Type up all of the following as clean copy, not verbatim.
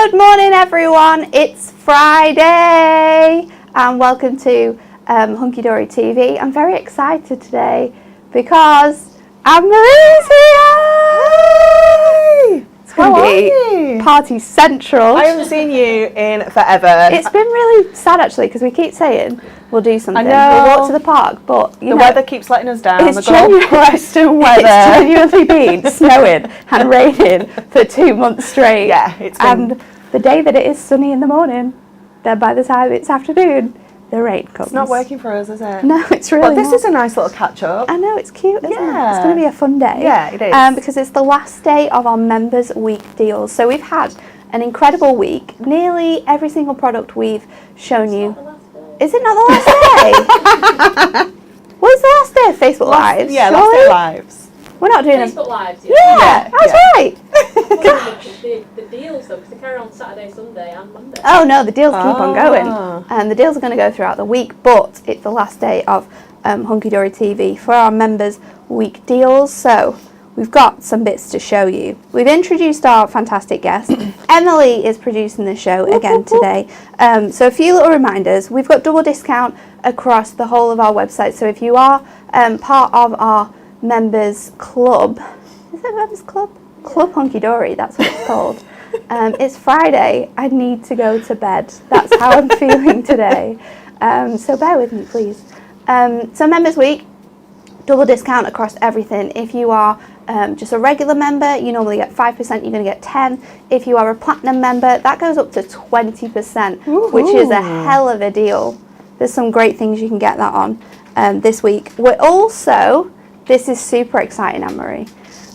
Good morning, everyone. It's Friday, and welcome to Hunky Dory TV. I'm very excited today because Anne-Marie's here. It's going to be party central. I haven't seen you in forever. It's been really sad actually because we keep saying we'll do something. I know. We'll walk to the park, but the weather keeps letting us down. It's the Western weather. It's genuinely been snowing and raining for 2 months straight. Yeah, it's been. And the day that it is sunny in the morning, then by the time it's afternoon, the rain comes. It's not working for us, is it? No, it's really But this not. is a nice little catch up. I know, it's cute, isn't it? Yeah. It's going to be a fun day. Yeah, it is. Because it's the last day of our Members Week deals. So we've had an incredible week. Nearly every single product we've shown you. Is it not the last day? What's the last day of Facebook Lives? Yeah, last day of Lives. We're not doing Facebook Lives. Yeah, that's right. The deals though, because they carry on Saturday, Sunday, and Monday. Oh no, the deals keep on going, and the deals are going to go throughout the week. But it's the last day of Hunky Dory TV for our Members Week deals. So we've got some bits to show you. We've introduced our fantastic guest. Emily is producing the show again today. So a few little reminders. We've got double discount across the whole of our website. So if you are part of our members club, is it members club? Club Hunky Dory, that's what it's called. It's Friday. I need to go to bed. That's how I'm feeling today. So bear with me, please. So Members Week, double discount across everything. If you are just a regular member, you normally get 5%, you're going to get 10. If you are a platinum member, that goes up to 20%, which is a hell of a deal. There's some great things you can get that on this week. We're also, this is super exciting, Anne-Marie,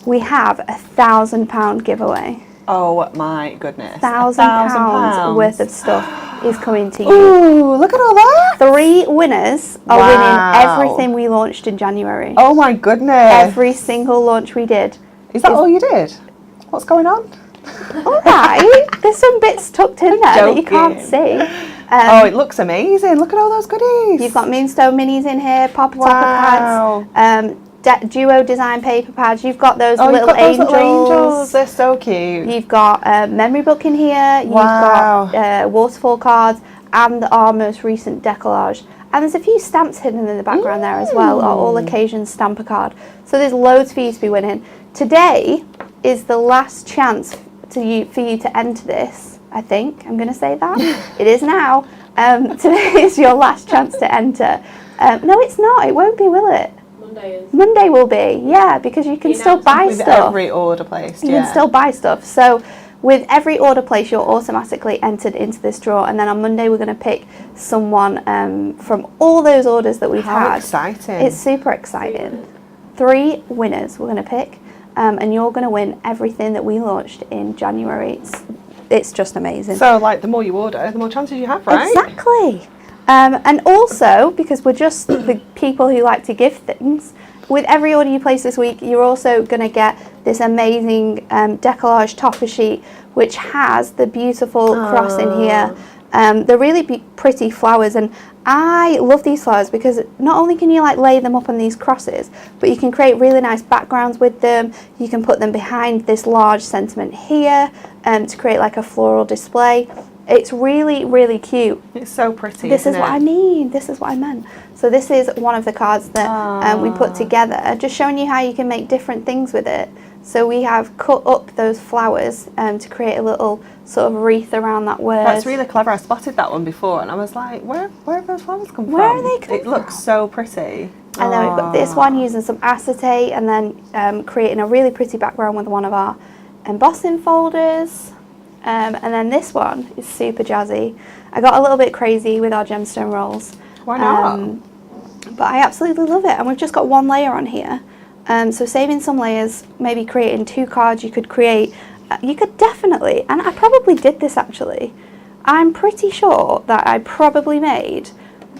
we have £1,000 giveaway. Oh my goodness. £1,000 worth of stuff is coming to you. Ooh, look at all that. 3 winners are winning everything we launched in January. Oh my goodness. Every single launch we did. Is that all you did? What's going on? All right. There's some bits tucked in there that you can't see. Oh, it looks amazing. Look at all those goodies. You've got Moonstone minis in here, Pop Topper pads, Duo design paper pads. You've got those little angels. They're so cute. You've got a memory book in here. You've got waterfall cards and our most recent decollage. And there's a few stamps hidden in the background there as well, our all occasions stamper card. So there's loads for you to be winning. Today is the last chance for you to enter this, I think. I'm going to say that. It is now. Today is your last chance to enter. No, it's not. It won't be, will it? Monday will be, yeah, because you can still buy stuff. With every order placed, You can still buy stuff. So with every order placed, you're automatically entered into this draw, and then on Monday we're going to pick someone from all those orders that we've had. How exciting. It's super exciting. 3 winners we're going to pick, and you're going to win everything that we launched in January. It's just amazing. So, like, the more you order, the more chances you have, right? Exactly. And also, because we're just the people who like to give things, with every order you place this week, you're also going to get this amazing decollage topper sheet, which has the beautiful cross in here. They're really pretty flowers, and I love these flowers because not only can you like lay them up on these crosses, but you can create really nice backgrounds with them. You can put them behind this large sentiment here to create like a floral display. It's really, really cute. It's so pretty. This is what I mean. This is what I meant. So this is one of the cards that we put together, just showing you how you can make different things with it. So we have cut up those flowers to create a little sort of wreath around that word. That's really clever. I spotted that one before, and I was like, where have those flowers come from? Where are they coming It looks so pretty. And then we've got this one using some acetate, and then creating a really pretty background with one of our embossing folders. And then this one is super jazzy. I got a little bit crazy with our gemstone rolls. Why not? But I absolutely love it. And we've just got 1 layer on here. So saving some layers, maybe creating 2 cards, you could definitely, and I probably did this actually. I'm pretty sure that I probably made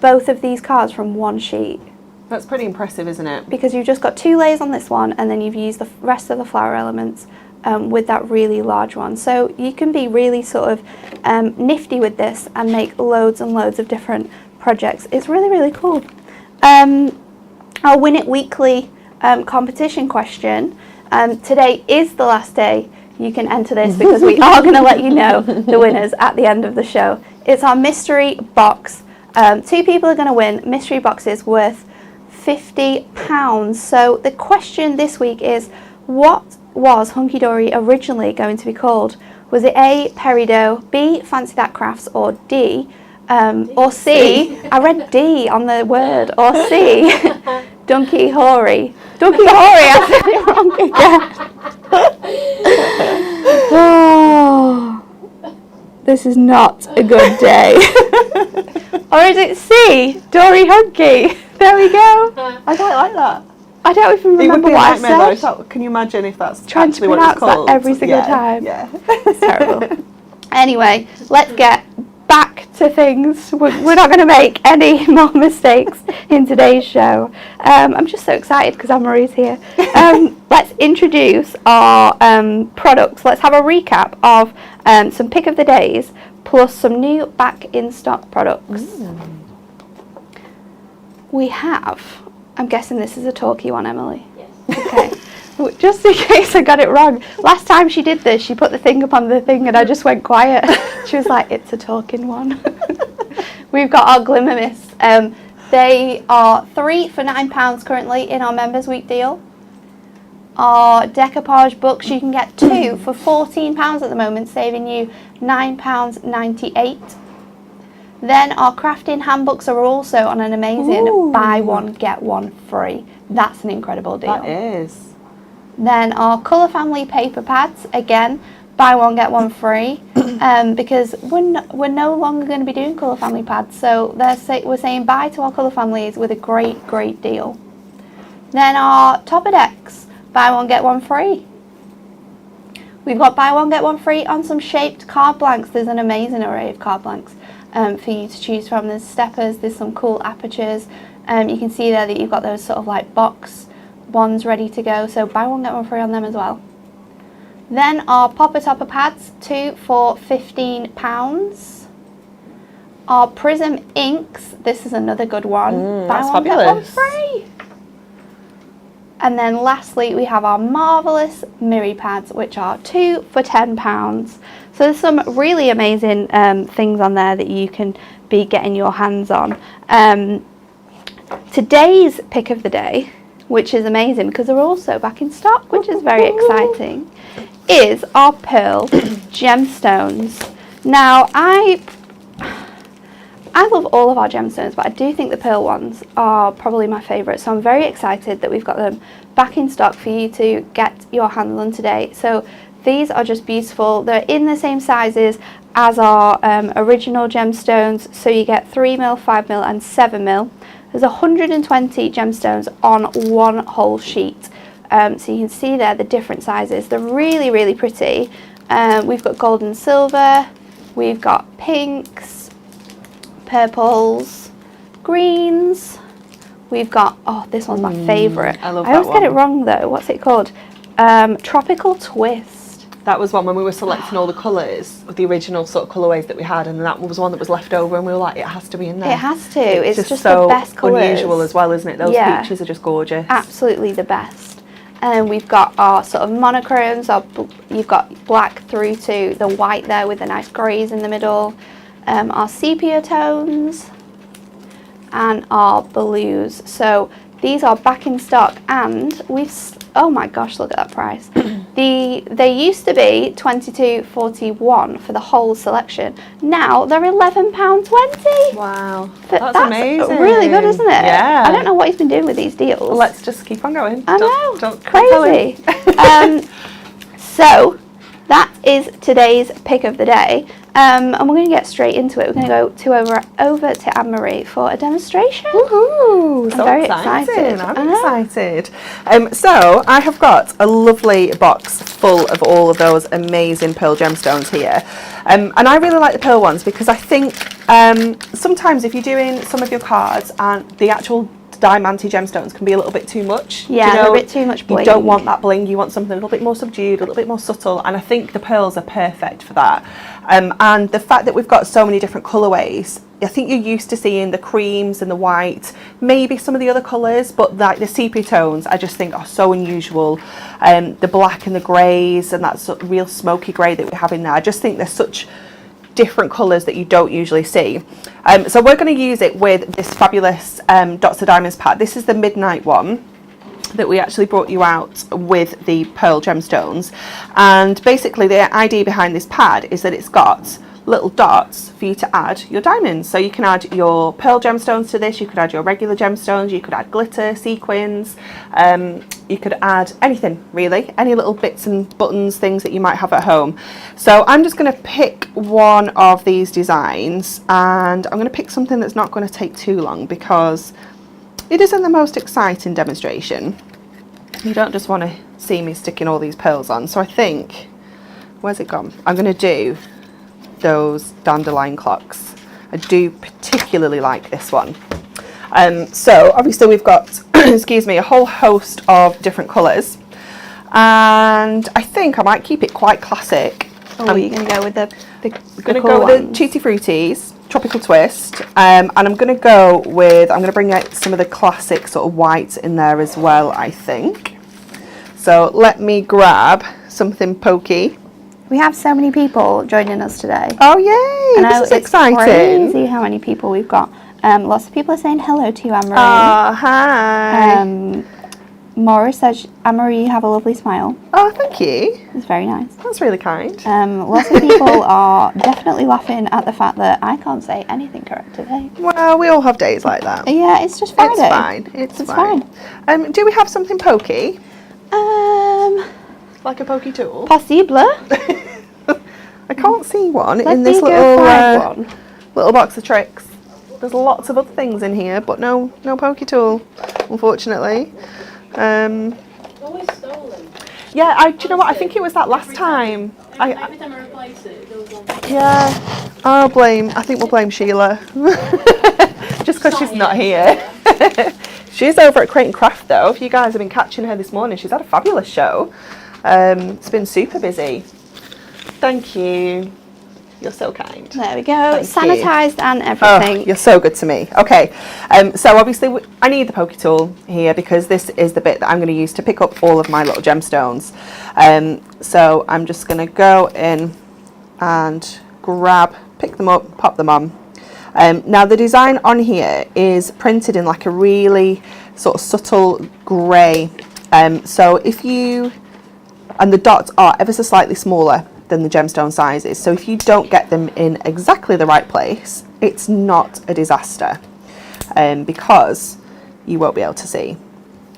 both of these cards from 1 sheet. That's pretty impressive, isn't it? Because you've just got 2 layers on this one, and then you've used the rest of the flower elements with that really large one. So you can be really sort of nifty with this and make loads and loads of different projects. It's really, really cool. Our Win It Weekly competition question. Today is the last day you can enter this because we are going to let you know the winners at the end of the show. It's our mystery box. 2 people are going to win mystery boxes worth £50. So the question this week is, what was Hunky Dory originally going to be called? Was it A, Peridot, B, Fancy That Crafts, or D, or C, I read D on the word, or C, Donkey Hoary. Donkey Hoary, I said it wrong again. Oh, this is not a good day. Or is it C, Dory Hunky? There we go. I quite like that. I don't even remember what I said. Though. Can you imagine if that's Trying to actually what it's pronounce called? that every single time. Yeah. It's terrible. Anyway, let's get back to things. We're not going to make any more mistakes in today's show. I'm just so excited because Anne-Marie's here. Let's introduce our products. Let's have a recap of some pick of the days plus some new back in stock products. We have, I'm guessing this is a talkie one, Emily. Yes. Okay. Just in case I got it wrong, last time she did this, she put the thing up on the thing and I just went quiet. She was like, it's a talking one. We've got our Glimmer Mists. They are 3 for £9 currently in our Members Week deal. Our decoupage books, you can get 2 for £14 at the moment, saving you £9.98. Then our crafting handbooks are also on an amazing buy one, get one free. That's an incredible deal. That is. Then our Colour Family paper pads, again, buy one, get one free, because we're no longer going to be doing Colour Family pads, so we're saying bye to our Colour Families with a great deal. Then our Topper Decks, buy one, get one free. We've got buy one, get one free on some shaped card blanks. There's an amazing array of card blanks for you to choose from. There's steppers, there's some cool apertures. You can see there that you've got those sort of like box ones ready to go, so buy one, get one free on them as well. Then our Popper Topper pads, 2 for £15. Our Prism inks, this is another good one. Buy one, get one free. And then lastly, we have our marvellous Miri pads, which are 2 for £10. So there's some really amazing things on there that you can be getting your hands on. Today's pick of the day, which is amazing because they're also back in stock, which is very exciting, is our Pearl gemstones. Now, I love all of our gemstones, but I do think the pearl ones are probably my favourite. So I'm very excited that we've got them back in stock for you to get your hands on today. So these are just beautiful. They're in the same sizes as our original gemstones. So you get 3mm, 5mm and 7mm. There's 120 gemstones on one whole sheet. So you can see there the different sizes. They're really pretty. We've got gold and silver. We've got pinks, purples, greens. We've got, oh, this one's my favourite. I love I always get it wrong though. What's it called? Tropical Twist. That was one when we were selecting all the colours of the original sort of colourways that we had, and that was one that was left over, and we were like, it has to be in there. It has to. It's just so the best colours. unusual as well, isn't it? Those peaches are just gorgeous. Absolutely the best. And we've got our sort of monochromes. You've got black through to the white there with the nice greys in the middle. Our sepia tones and our blues. So these are back in stock, and oh my gosh, look at that price. They used to be £22.41 for the whole selection. Now they're £11.20. Wow, That's amazing. Really good, isn't it? Yeah. I don't know what he's been doing with these deals. Well, let's just keep on going. I know, don't crazy. So that is today's pick of the day, and we're going to get straight into it. We're going to go over to Anne-Marie for a demonstration. Woohoo! I'm very excited. I'm excited. So I have got a lovely box full of all of those amazing pearl gemstones here, and I really like the pearl ones because I think sometimes if you're doing some of your cards and the diamante gemstones can be a little bit too much. Yeah, you know, they're a bit too much bling. You don't want that bling, you want something a little bit more subdued, a little bit more subtle, and I think the pearls are perfect for that. And the fact that we've got so many different colourways, I think you're used to seeing the creams and the white, maybe some of the other colours, but like the sepia tones I just think are so unusual. The black and the greys and that sort of real smoky grey that we have in there, I just think they're such different colours that you don't usually see. So we're going to use it with this fabulous Dots of Diamonds pad. This is the midnight one that we actually brought you out with the pearl gemstones, and basically the idea behind this pad is that it's got little dots for you to add your diamonds. So you can add your pearl gemstones to this, you could add your regular gemstones, you could add glitter, sequins, you could add anything really, any little bits and buttons, things that you might have at home. So I'm just going to pick one of these designs, and I'm going to pick something that's not going to take too long because it isn't the most exciting demonstration. You don't just want to see me sticking all these pearls on. So I think, where's it gone? I'm going to do those dandelion clocks. I do particularly like this one. So obviously we've got excuse me, a whole host of different colours, and I think I might keep it quite classic. Oh, you're going to go with the going to go with the Tutti Fruttis Tropical Twist, and I'm going to bring out some of the classic sort of whites in there as well, I think. So let me grab something pokey. We have so many people joining us today. Oh yay! This is exciting. It's crazy how many people we've got. Lots of people are saying hello to you, Anne-Marie. Oh, hi. Maura says, Anne-Marie, you have a lovely smile. Oh, thank you. It's very nice. That's really kind. Lots of people are definitely laughing at the fact that I can't say anything correct today. Well, we all have days like that. Yeah, it's just Friday. It's fine. It's fine. Do we have something pokey? Like a pokey tool? Possible. I can't see one in Let this me go find little one. little box of tricks. There's lots of other things in here, but no pokey tool, unfortunately. Always stolen. Yeah, do you know what? I think it was that last time. Every time I replace it, it goes on. Yeah. I think we'll blame Sheila. Just because she's not here. She's over at Crate and Craft though. If you guys have been catching her this morning, she's had a fabulous show. It's been super busy. Thank you. You're so kind. There we go. Thank Sanitized you. and everything. Oh, you're so good to me. Okay, so obviously I need the pokey tool here because this is the bit that I'm going to use to pick up all of my little gemstones. So I'm just going to go in and pick them up, pop them on. Now the design on here is printed in like a really sort of subtle grey. So and the dots are ever so slightly smaller than the gemstone sizes. So if you don't get them in exactly the right place, it's not a disaster because you won't be able to see.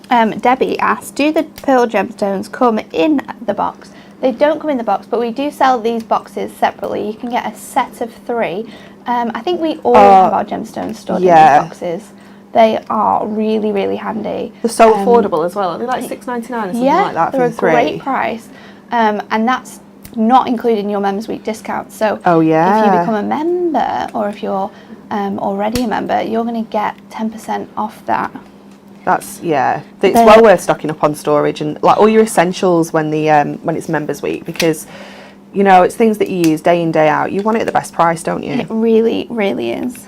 Debbie asked, do the pearl gemstones come in the box? They don't come in the box, but we do sell these boxes separately. You can get a set of 3. I think we all have our gemstones stored in these boxes. They are really, really handy. They're so affordable as well. Are they like $6.99 or something like that for the 3? They're a great price. And that's not including your Members Week discount. So if you become a member, or if you're already a member, you're going to get 10% off that. It's well worth stocking up on storage and like all your essentials when it's Members Week, because you know it's things that you use day in day out. You want it at the best price, don't you? It really, really is.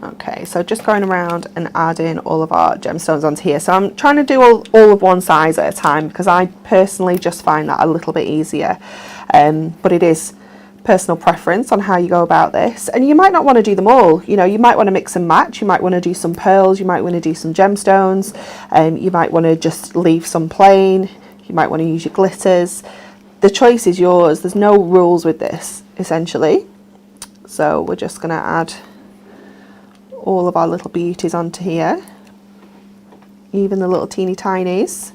Okay, so just going around and adding all of our gemstones onto here. So I'm trying to do all of one size at a time because I personally just find that a little bit easier. But it is personal preference on how you go about this. And you might not want to do them all. You know, you might want to mix and match. You might want to do some pearls. You might want to do some gemstones. You might want to just leave some plain. You might want to use your glitters. The choice is yours. There's no rules with this, essentially. So we're just going to add all of our little beauties onto here, even the little teeny tinies.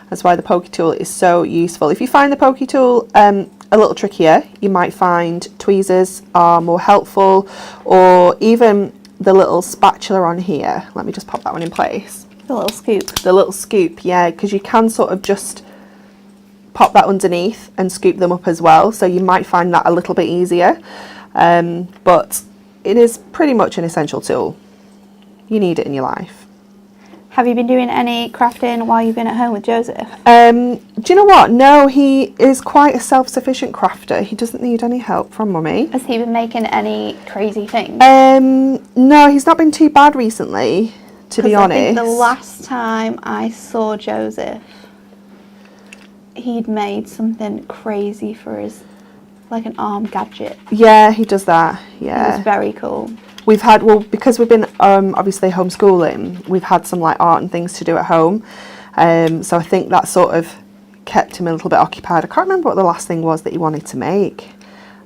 That's why the pokey tool is so useful. If you find the pokey tool a little trickier, you might find tweezers are more helpful, or even the little spatula on here. Let me just pop that one in place. The little scoop. The little scoop, yeah, because you can sort of just pop that underneath and scoop them up as well, so you might find that a little bit easier, but it is pretty much an essential tool. You need it in your life. Have you been doing any crafting while you've been at home with Joseph? Do you know what? No, he is quite a self-sufficient crafter. He doesn't need any help from Mummy. Has he been making any crazy things? No, he's not been too bad recently, to be honest. I think the last time I saw Joseph, he'd made something crazy for his, like an arm gadget. Yeah, he does that. Yeah. It was very cool. We've had, well, because we've been obviously homeschooling, we've had some like art and things to do at home. So I think that sort of kept him a little bit occupied. I can't remember what the last thing was that he wanted to make.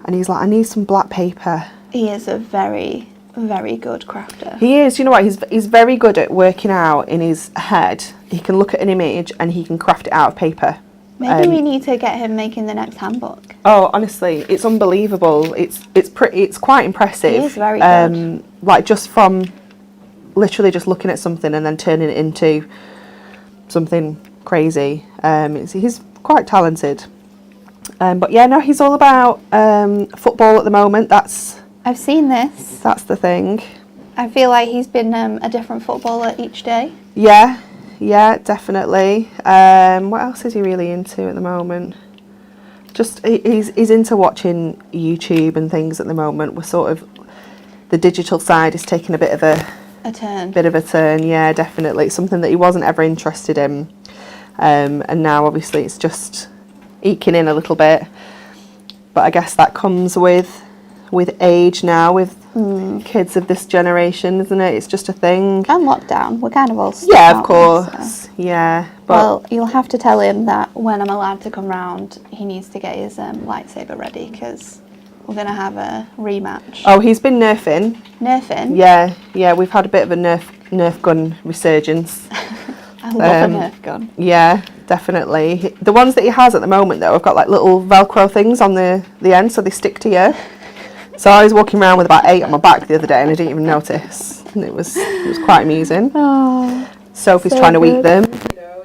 And he's like, I need some black paper. He is a very, very good crafter. He is. You know what? He's very good at working out in his head. He can look at an image and he can craft it out of paper. Maybe we need to get him making the next handbook. Oh, honestly, it's unbelievable. It's quite impressive. He is very good. Like just from literally just looking at something and then turning it into something crazy. He's quite talented. But yeah, no, he's all about football at the moment. I've seen this. That's the thing. I feel like he's been a different footballer each day. Yeah, definitely. What else is he really into at the moment? Just he's into watching YouTube and things at the moment. We're sort of, the digital side is taking a bit of a turn. Yeah, definitely. It's something that he wasn't ever interested in, and now obviously it's just eking in a little bit. But I guess that comes with age now, with kids of this generation, isn't it? It's just a thing. And lockdown, we're kind of all stuck, yeah, of aren't course. So. Yeah. But well, you'll have to tell him that when I'm allowed to come round, he needs to get his lightsaber ready, because we're going to have a rematch. Oh, he's been nerfing. Nerfing? Yeah, we've had a bit of a Nerf gun resurgence. I love a Nerf gun. Yeah, definitely. The ones that he has at the moment, though, have got like little Velcro things on the end, so they stick to you. So I was walking around with about 8 on my back the other day, and I didn't even notice. And it was quite amusing. Oh, Sophie's so trying to eat good. them. You know,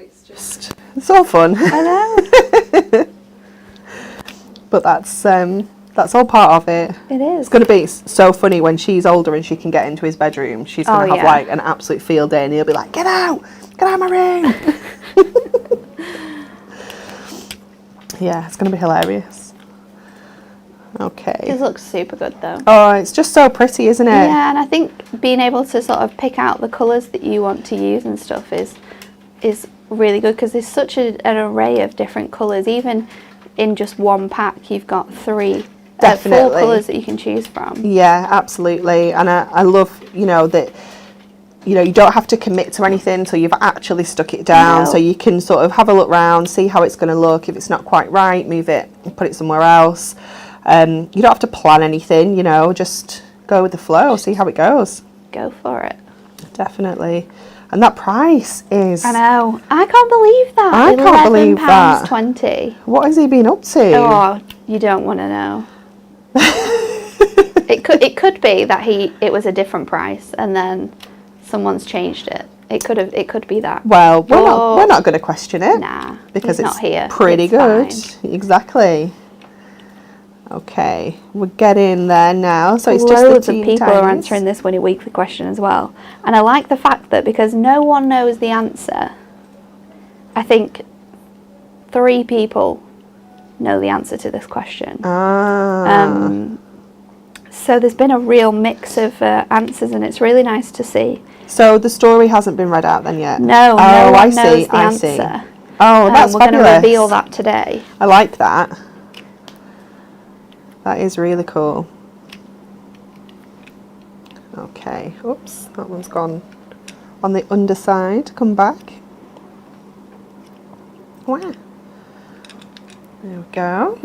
it's all fun. I know. But that's all part of it. It is. It's going to be so funny when she's older and she can get into his bedroom. She's going to have like an absolute field day, and he'll be like, get out of my room. Yeah, it's going to be hilarious. Okay. It looks super good though. Oh, it's just so pretty, isn't it? Yeah, and I think being able to sort of pick out the colours that you want to use and stuff is really good, because there's such an array of different colours. Even in just one pack, you've got 4 colours that you can choose from. Yeah, absolutely. And I love, that, you don't have to commit to anything until you've actually stuck it down. No. So you can sort of have a look round, see how it's going to look. If it's not quite right, move it and put it somewhere else. You don't have to plan anything, just go with the flow, see how it goes. Go for it. Definitely. And that price is... I know. I can't believe that. I can't believe that. £11.20. What has he been up to? Oh, you don't want to know. It could be that it was a different price and then someone's changed it. It could be that. Well, we're not going to question it. Nah, because it's not here. Pretty it's good. Fine. Exactly. Okay, we're getting there now. So it's Loads just the of people are answering this Winnie Weekly question as well. And I like the fact that because no one knows the answer, I think 3 people know the answer to this question. So there's been a real mix of answers, and it's really nice to see. So the story hasn't been read out then yet? No, no one knows the answer. See. Oh, that's we're fabulous. We're going to reveal that today. I like that. That is really cool. Okay, oops, that one's gone on the underside. Come back. Wow. There we go.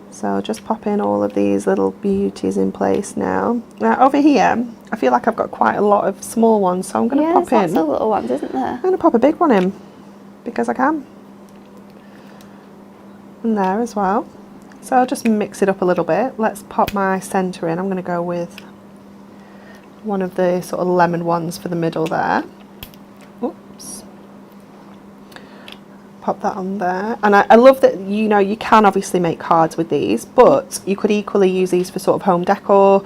So just pop in all of these little beauties in place now. Now over here, I feel like I've got quite a lot of small ones, so I'm going to pop in. Lots of little ones, isn't there? I'm going to pop a big one in because I can. And there as well. So I'll just mix it up a little bit. Let's pop my centre in. I'm going to go with one of the sort of lemon ones for the middle there. Oops. pop that on there. And I love that, you know, you can obviously make cards with these, but you could equally use these for sort of home decor,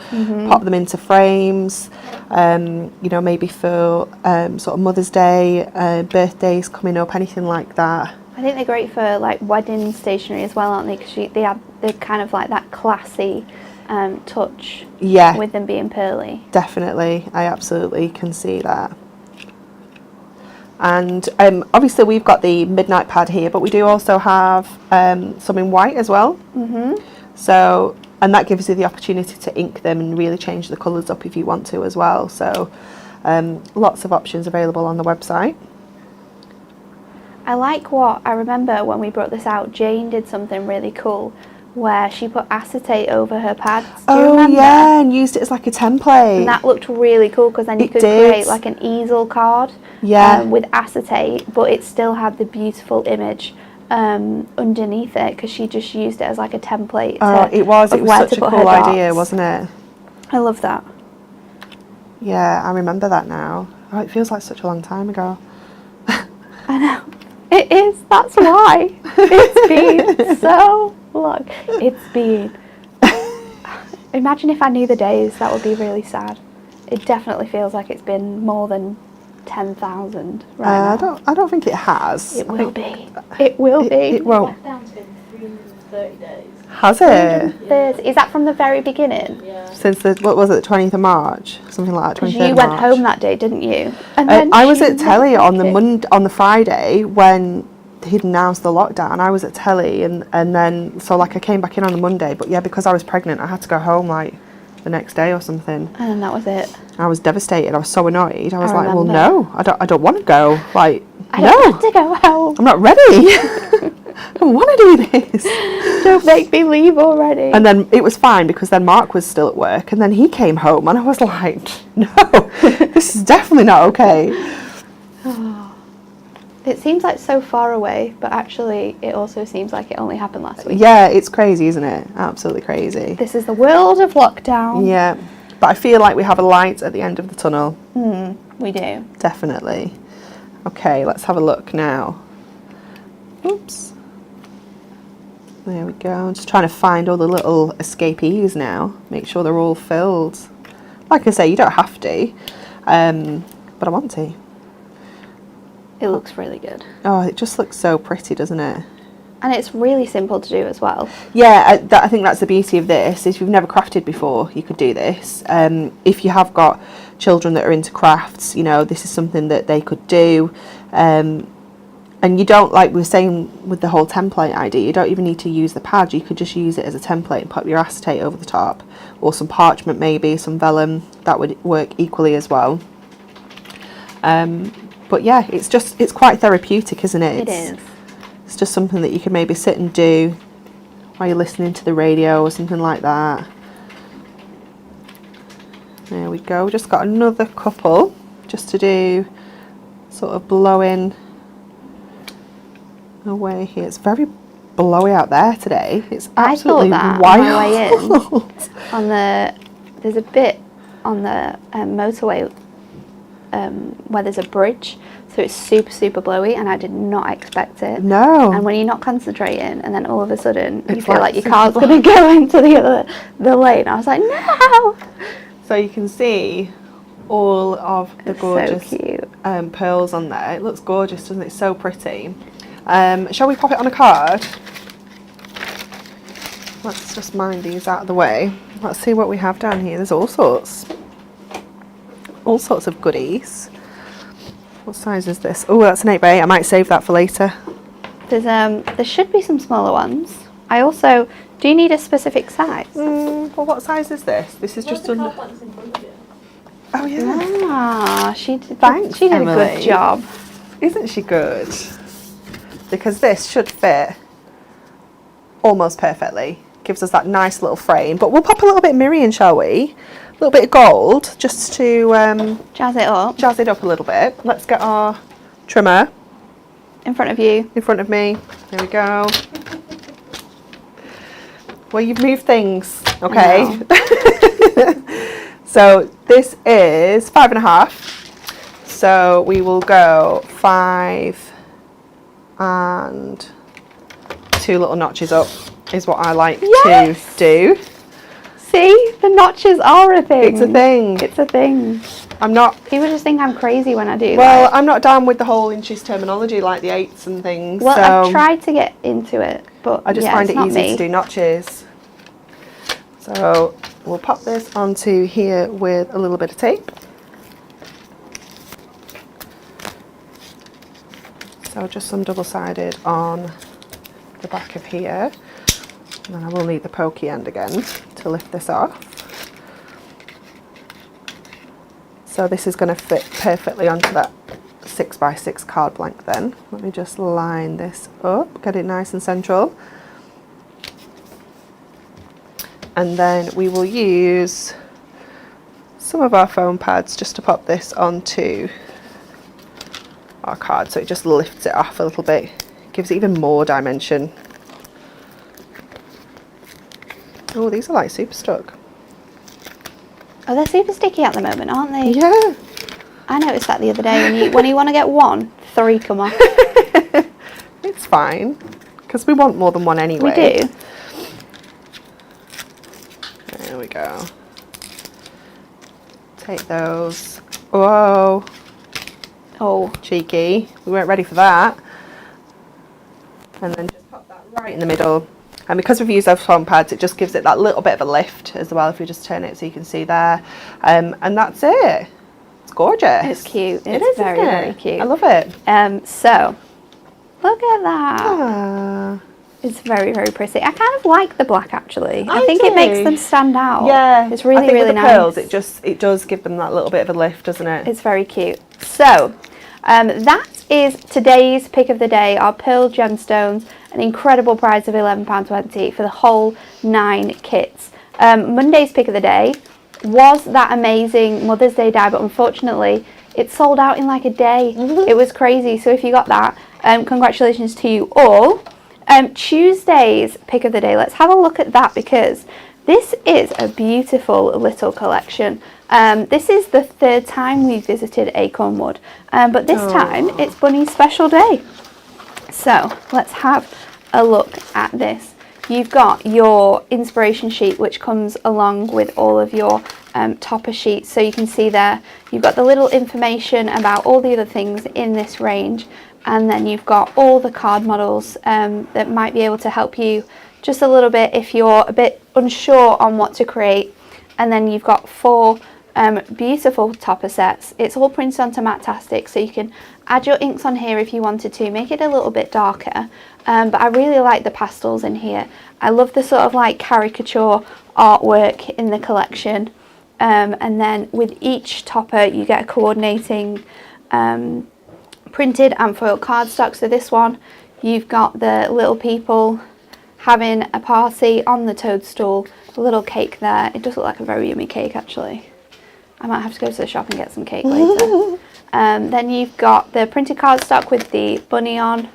pop them into frames, you know, maybe for sort of Mother's Day, birthdays coming up, anything like that. I think they're great for like wedding stationery as well, aren't they? Because they have the kind of like that classy touch with them being pearly. Definitely, I absolutely can see that. And obviously we've got the midnight pad here, but we do also have some in white as well. So, and that gives you the opportunity to ink them and really change the colours up if you want to as well. So lots of options available on the website. I like what I remember when we brought this out, Jane did something really cool where she put acetate over her pads. Do you remember? Yeah, and used it as like a template. And that looked really cool because then you could create like an easel card with acetate, but it still had the beautiful image underneath it because she just used it as like a template. It was such a cool idea, wasn't it? I love that. Yeah, I remember that now. Oh, it feels like such a long time ago. I know. It is, that's why. It's been so long. It's been. Imagine if I knew the days, that would be really sad. It definitely feels like it's been more than 10,000 right now. I don't think it has. It will be. It will be. It won't. Lockdown's been 330 days. Has it? Yeah. Is that from the very beginning? Yeah. Since the, what was it, 20th of March? Something like that, 23rd of March. You went home that day, didn't you? And then I was at telly on the Friday when he'd announced the lockdown. I was at telly and then, so like I came back in on the Monday, but yeah, because I was pregnant, I had to go home like the next day or something. And that was it. I was devastated. I was so annoyed. I was like, well, no, I don't want to go. Like, I don't want to go home. I'm not ready. I don't want to do this. Don't make me leave already. And then it was fine because then Mark was still at work and then he came home and I was like, no, this is definitely not okay. It seems like so far away, but actually it also seems like it only happened last week. Yeah, it's crazy, isn't it? Absolutely crazy. This is the world of lockdown. Yeah, but I feel like we have a light at the end of the tunnel. We do. Definitely. Okay, let's have a look now. Oops. There we go. I'm just trying to find all the little escapees now. Make sure they're all filled. Like I say, you don't have to, but I want to. It looks really good. Oh, it just looks so pretty, doesn't it? And it's really simple to do as well. Yeah, I think that's the beauty of this. If you've never crafted before, you could do this. If you have got children that are into crafts, you know, this is something that they could do. And you don't, like we were saying with the whole template idea, you don't even need to use the pad. You could just use it as a template and pop your acetate over the top. Or some parchment maybe, some vellum. That would work equally as well. But yeah, it's quite therapeutic, isn't it? It is. It's just something that you can maybe sit and do while you're listening to the radio or something like that. There we go. Just got another couple just to do sort of blowing away here. It's very blowy out there today. It's absolutely wild. On my way in, there's a bit on the motorway where there's a bridge, so it's super blowy, and I did not expect it. No. And when you're not concentrating, and then all of a sudden you feel like your car's going to go into the lane, I was like, no. So you can see all of the gorgeous so cute. pearls on there. It looks gorgeous, doesn't it? It's so pretty. Shall we pop it on a card? Let's just mine these out of the way. Let's see what we have down here. There's all sorts of goodies. What size is this? Oh, that's an 8x8. I might save that for later. There should be some smaller ones. Do you need a specific size? Well, what size is this? This is just under. Oh yeah. She did. Thanks, She did Emily. a good job. Isn't she good? Because this should fit almost perfectly. Gives us that nice little frame. But we'll pop a little bit of mirroring, shall we? A little bit of gold, just to Jazz it up. jazz it up a little bit. Let's get our trimmer In front of you. in front of me. There we go. Well, you've moved things, okay? So this is 5.5. So we will go 5.5 and 2 little notches up is what I like Yes! to do. See, the notches are a thing. It's a thing. It's a thing. I'm not. People just think I'm crazy when I do Well, that. I'm not down with the whole inches terminology like the 8ths and things. Well, so I've tried to get into it, but I just yeah, find it's it not easy me. to do notches. So we'll pop this onto here with a little bit of tape. So just some double-sided on the back of here. And then I will need the pokey end again to lift this off. So this is going to fit perfectly onto that 6x6 card blank then. Let me just line this up, get it nice and central. And then we will use some of our foam pads just to pop this onto our card so it just lifts it off a little bit, gives it even more dimension. Oh, these are like super stuck. Oh, they're super sticky at the moment, aren't they? Yeah. I noticed that the other day when you want to get 1, 3 come off. It's fine, because we want more than one anyway. We do. There we go. Take those. Whoa. Oh. Cheeky. We weren't ready for that. And then just pop that right in the middle. And because we've used those foam pads, it just gives it that little bit of a lift as well if you just turn it so you can see there. And that's it. It's gorgeous. It's cute. It It's is, very, isn't it? very cute. I love it. So, look at that. Ah. It's very, very pretty. I kind of like the black actually. I I think it makes do. them stand out. Yeah. It's really, I think really with the nice. pearls, it does give them that little bit of a lift, doesn't it? It's very cute. So, that is today's pick of the day, our pearl gemstones, an incredible price of £11.20 for the whole 9 kits. Monday's pick of the day was that amazing Mother's Day die, but unfortunately it sold out in like a day. It was crazy. So if you got that, congratulations to you all. Tuesday's pick of the day, let's have a look at that because this is a beautiful little collection. This is the 3rd time we've visited Acorn Wood, but this time it's Bunny's special day. So let's have a look at this. You've got your inspiration sheet which comes along with all of your topper sheets, so you can see there you've got the little information about all the other things in this range, and then you've got all the card models that might be able to help you just a little bit if you're a bit unsure on what to create. And then you've got 4 beautiful topper sets. It's all printed onto Matte-tastic, so you can add your inks on here if you wanted to, make it a little bit darker. But I really like the pastels in here. I love the sort of like caricature artwork in the collection. And then with each topper you get a coordinating printed and foiled cardstock. So this one, you've got the little people having a party on the toadstool, a little cake there. It does look like a very yummy cake actually. I might have to go to the shop and get some cake later. Then you've got the printed cardstock with the bunny on.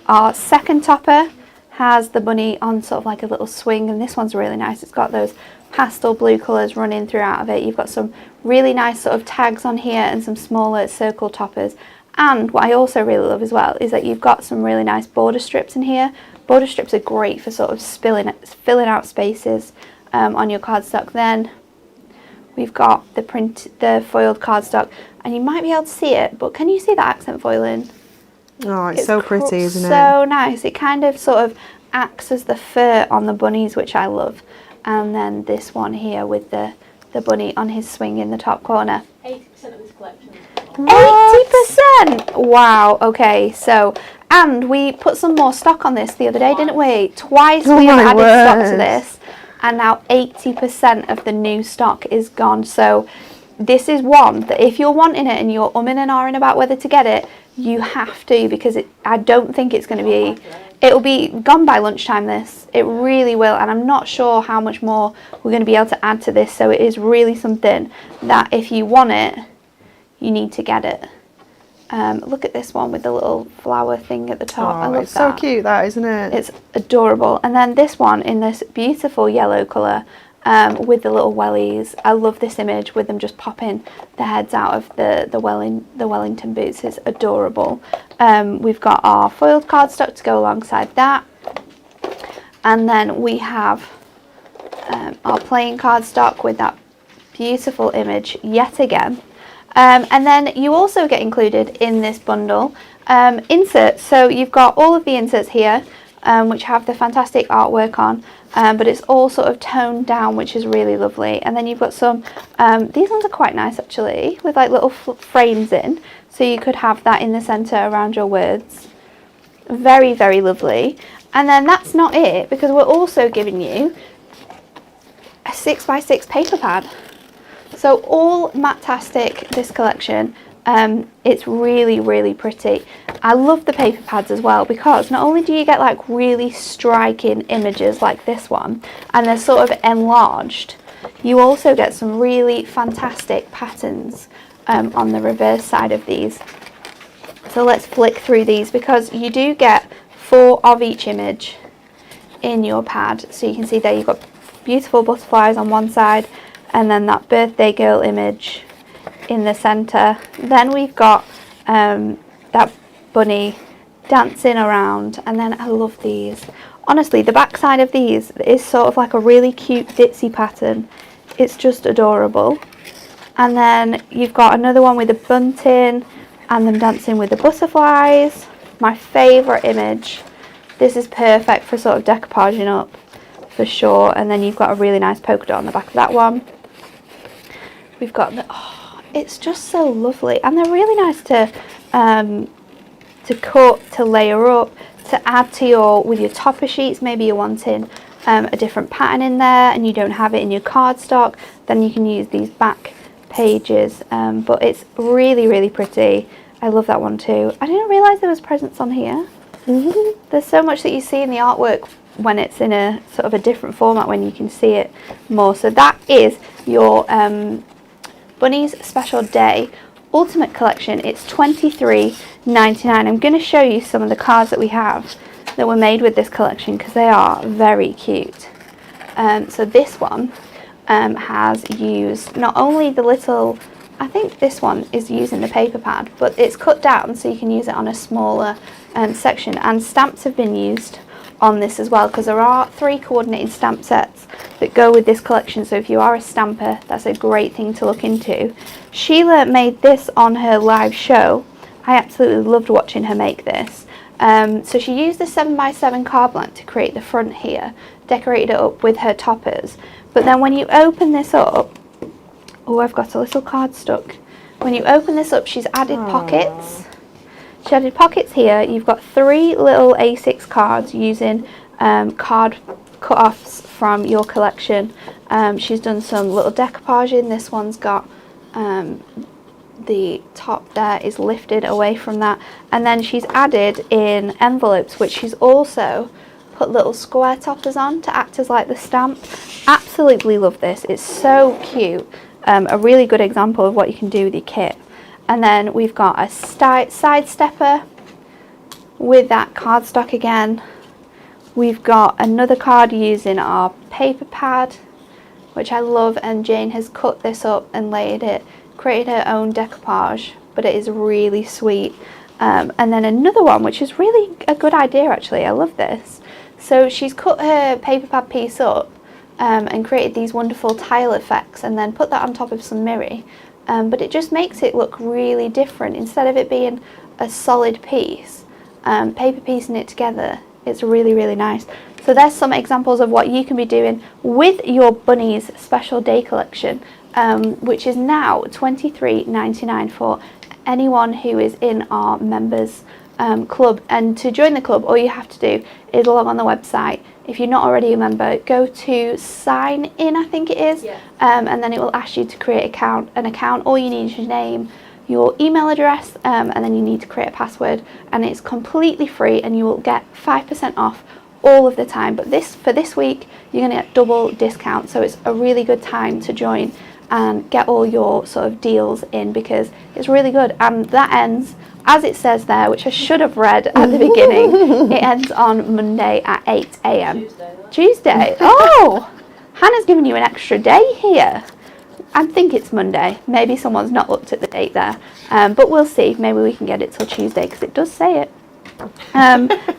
Our second topper has the bunny on sort of like a little swing, and this one's really nice. It's got those pastel blue colours running throughout of it. You've got some really nice sort of tags on here and some smaller circle toppers. And what I also really love as well is that you've got some really nice border strips in here. Border strips are great for sort of filling out spaces on your cardstock. Then we've got the foiled cardstock, and you might be able to see it, but can you see that accent foiling? Oh, it's so pretty, isn't it? So nice. It kind of sort of acts as the fur on the bunnies, which I love. And then this one here with the bunny on his swing in the top corner. 80% of this collection. 80%! Wow, okay, so, and we put some more stock on this the other day, didn't we? Twice we have added stock to this, and now 80% of the new stock is gone. So this is one that if you're wanting it and you're umming and ahhing about whether to get it, you have to, because I don't think it's going to be, it'll be gone by lunchtime this. It really will, and I'm not sure how much more we're going to be able to add to this, so it is really something that if you want it, you need to get it. Look at this one with the little flower thing at the top. I love it's that. so cute, that, isn't it? It's adorable. And then this one in this beautiful yellow colour. with the little wellies. I love this image with them just popping their heads out of the Wellington boots. It's adorable. We've got our foiled cardstock to go alongside that. And then we have our plain cardstock with that beautiful image yet again. And then you also get included in this bundle inserts. So you've got all of the inserts here, which have the fantastic artwork on, but it's all sort of toned down, which is really lovely. And then you've got some, these ones are quite nice actually, with like little frames in, so you could have that in the centre around your words. Very, very lovely. And then that's not it, because we're also giving you a 6x6 paper pad. So all matte-tastic, this collection. It's really, really pretty. I love the paper pads as well, because not only do you get like really striking images like this one, and they're sort of enlarged, you also get some really fantastic patterns on the reverse side of these. So let's flick through these, because you do get 4 of each image in your pad. So you can see there you've got beautiful butterflies on one side, and then that birthday girl image in the centre. Then we've got that bunny dancing around, and then I love these. Honestly, the back side of these is sort of like a really cute ditzy pattern. It's just adorable. And then you've got another one with a bunting and them dancing with the butterflies. My favourite image. This is perfect for sort of decoupaging up for sure. And then you've got a really nice polka dot on the back of that one. We've got the, it's just so lovely, and they're really nice to cut, to layer up, to add to with your topper sheets. Maybe you're wanting a different pattern in there and you don't have it in your cardstock, then you can use these back pages. But it's really, really pretty. I love that one too. I didn't realise there was presents on here. There's so much that you see in the artwork when it's in a sort of a different format, when you can see it more. So that is your Bunny's Special Day Ultimate Collection. It's $23.99. I'm going to show you some of the cards that we have that were made with this collection, because they are very cute. So this one has used not only the little, I think this one is using the paper pad, but it's cut down so you can use it on a smaller section, and stamps have been used on this as well, because there are 3 coordinated stamp sets that go with this collection. So if you are a stamper, that's a great thing to look into. Sheila made this on her live show. I absolutely loved watching her make this. So she used the 7x7 card blank to create the front here, decorated it up with her toppers. But then when you open this up, oh, I've got a little card stuck. When you open this up, she's added pockets. She added pockets here. You've got 3 little A6 cards using card cut-offs from your collection. She's done some little decoupaging. This one's got the top there is lifted away from that, and then she's added in envelopes, which she's also put little square toppers on to act as like the stamp. Absolutely love this. It's so cute. A really good example of what you can do with your kit. And then we've got a side stepper with that cardstock again. We've got another card using our paper pad, which I love, and Jane has cut this up and laid it, created her own decoupage, but it is really sweet. And then another one, which is really a good idea actually. I love this. So she's cut her paper pad piece up and created these wonderful tile effects, and then put that on top of some mirror. But it just makes it look really different. Instead of it being a solid piece, paper piecing it together, it's really, really nice. So there's some examples of what you can be doing with your Bunny's Special Day collection, which is now $23.99 for anyone who is in our members club. And to join the club, all you have to do is log on the website. If you're not already a member, go to sign in, I think it is, and then it will ask you to create an account. All you need is your name, your email address, and then you need to create a password, and it's completely free, and you will get 5% off all of the time. But for this week, you're going to get double discount, so it's a really good time to join and get all your sort of deals in, because it's really good. And that ends, as it says there, which I should have read at the beginning, it ends on Monday at 8 a.m. Tuesday. Tuesday. Oh, Hannah's given you an extra day here. I think it's Monday. Maybe someone's not looked at the date there. But we'll see. Maybe we can get it till Tuesday because it does say it.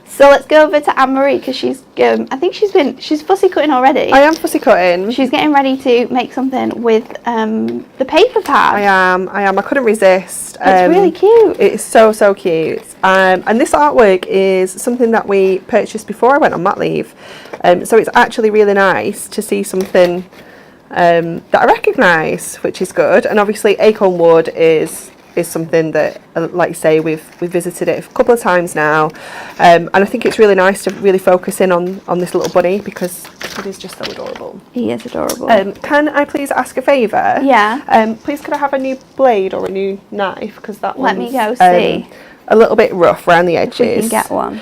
So let's go over to Anne-Marie because she's, I think she's fussy cutting already. I am fussy cutting. She's getting ready to make something with the paper pad. I am. I couldn't resist. It's really cute. It's so cute. And this artwork is something that we purchased before I went on mat leave. So it's actually really nice to see something that I recognise, which is good. And obviously acorn wood is something that, like you say, we've visited it a couple of times now, and I think it's really nice to really focus in on this little bunny because it is just so adorable. He is adorable. Can I please ask a favour? Yeah. Please could I have a new blade or a new knife, because that one's Let me go see. a little bit rough around the edges. We can get one.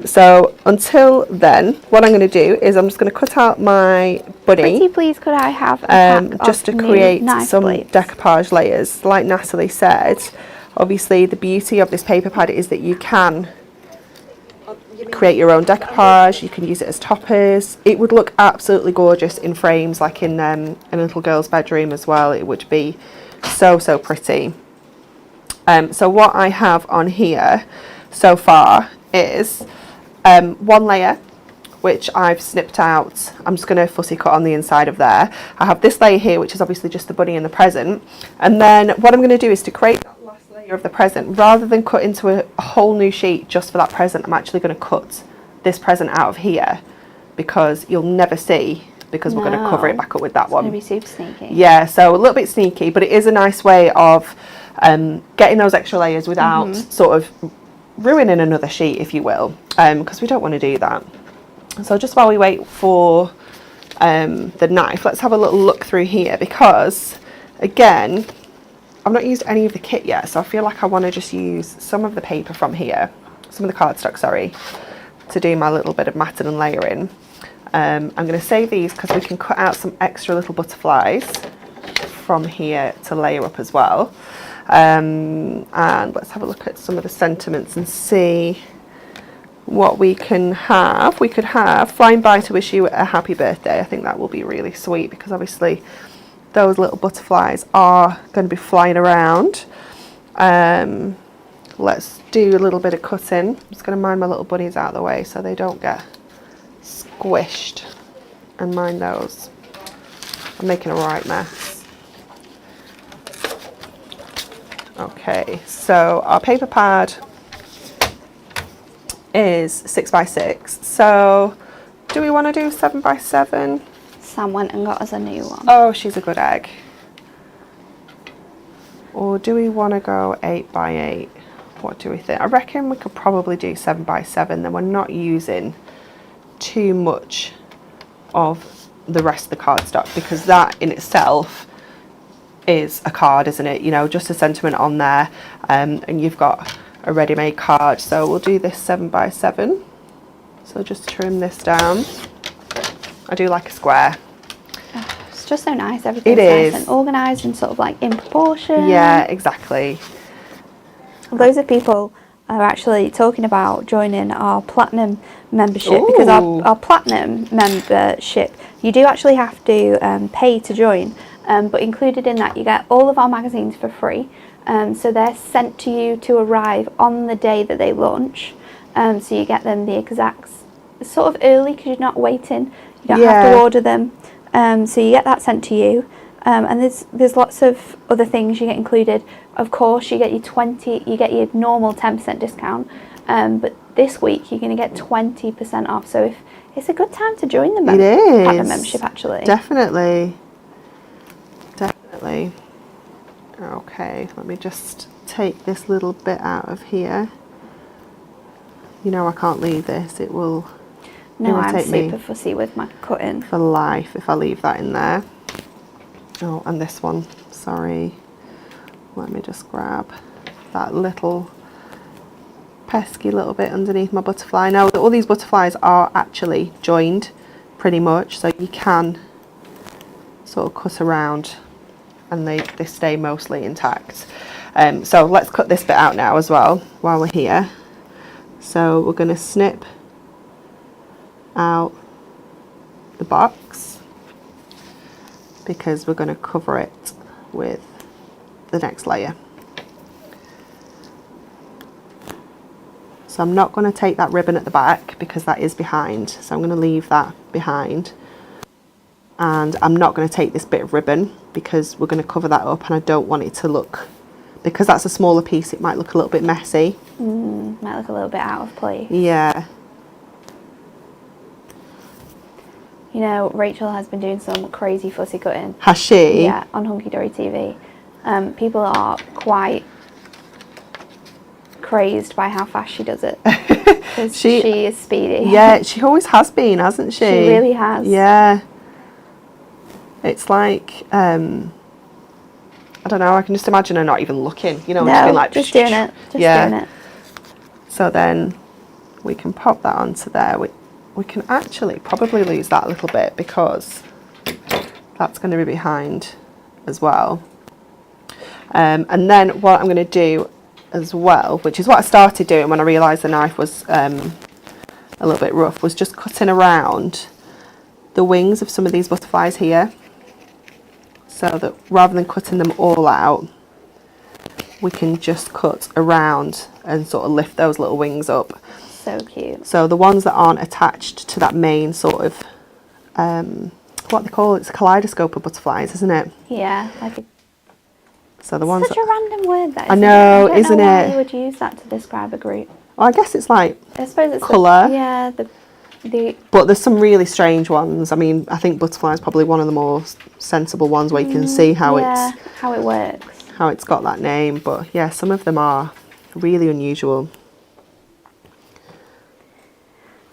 So until then, what I'm going to do is I'm just going to cut out my bunny. Pretty please could I have a pack just of to new create knife some blades? decoupage layers. Like Natalie said, obviously the beauty of this paper pad is that you can create your own decoupage. You can use it as toppers. It would look absolutely gorgeous in frames, like in a little girl's bedroom as well. It would be so pretty. So what I have on here so far is one layer, which I've snipped out. I'm just going to fussy cut on the inside of there. I have this layer here, which is obviously just the bunny and the present. And then what I'm going to do is to create that last layer of the present, rather than cut into a whole new sheet just for that present, I'm actually going to cut this present out of here because you'll never see, because we're going to cover it back up with that one. It's going to be super sneaky. Yeah, so a little bit sneaky, but it is a nice way of getting those extra layers without sort of ruining another sheet, if you will, because we don't want to do that. So just while we wait for the knife, let's have a little look through here, because again, I've not used any of the kit yet, so I feel like I want to just use some of the paper from here, some of the cardstock, sorry, to do my little bit of matting and layering. I'm going to save these because we can cut out some extra little butterflies from here to layer up as well. And let's have a look at some of the sentiments and see what we can have. We could have flying by to wish you a happy birthday. I think that will be really sweet because obviously those little butterflies are going to be flying around. Let's do a little bit of cutting. I'm just going to mind my little bunnies out of the way so they don't get squished, and mind those. I'm making a right mess. Okay, so our paper pad is 6x6. So do we want to do 7x7? Sam went and got us a new one. Oh, she's a good egg. Or do we want to go 8x8? What do we think? I reckon we could probably do 7x7, then we're not using too much of the rest of the cardstock, because that in itself is a card, isn't it? You know, just a sentiment on there, and you've got a ready-made card. So we'll do this 7x7. So just trim this down. I do like a square. It's just so nice. Everything's nice and organised and sort of like in proportion. Yeah, exactly. Loads of people are actually talking about joining our platinum membership. Ooh. Because our platinum membership, you do actually have to pay to join, but included in that you get all of our magazines for free. So they're sent to you to arrive on the day that they launch, so you get them the exact sort of early because you're not waiting, you don't have to order them, so you get that sent to you. And there's lots of other things you get included. Of course, you get your normal 10% discount, but this week you're going to get 20% off. So if it's a good time to join the platinum membership, actually. Definitely. Okay, let me just take this little bit out of here. You know I can't leave this. It will irritate me. I'm super fussy with my cutting. For life if I leave that in there. Oh, and this one, sorry. Let me just grab that little pesky little bit underneath my butterfly. Now, all these butterflies are actually joined pretty much, so you can sort of cut around and they stay mostly intact. So let's cut this bit out now as well while we're here. So we're going to snip out the box. because we're going to cover it with the next layer. So I'm not going to take that ribbon at the back because that is behind, so I'm going to leave that behind. And I'm not going to take this bit of ribbon because we're going to cover that up, and I don't want it to look, because that's a smaller piece, it might look a little bit messy. Might look a little bit out of place. Yeah. You know, Rachel has been doing some crazy fussy cutting. Has she? Yeah, on Hunky Dory TV. People are quite crazed by how fast she does it. Because she is speedy. Yeah, she always has been, hasn't she? She really has. Yeah. It's like, I don't know, I can just imagine her not even looking, you know, just being like... just doing it. Just doing it. So then we can pop that onto there. We can actually probably lose that a little bit because that's going to be behind as well. And then what I'm going to do as well, which is what I started doing when I realised the knife was a little bit rough, was just cutting around the wings of some of these butterflies here, so that rather than cutting them all out, we can just cut around and sort of lift those little wings up. So cute. So the ones that aren't attached to that main sort of, what they call it, it's a kaleidoscope of butterflies, isn't it? Yeah, like a... So the ones Such a random word, that. I know, I isn't don't know why it? you would use that to describe a group. Well, I guess it's like I suppose it's colour. Yeah, But there's some really strange ones. I mean, I think butterfly is probably one of the more sensible ones where you can see how how it works. how it's got that name. But yeah, some of them are really unusual.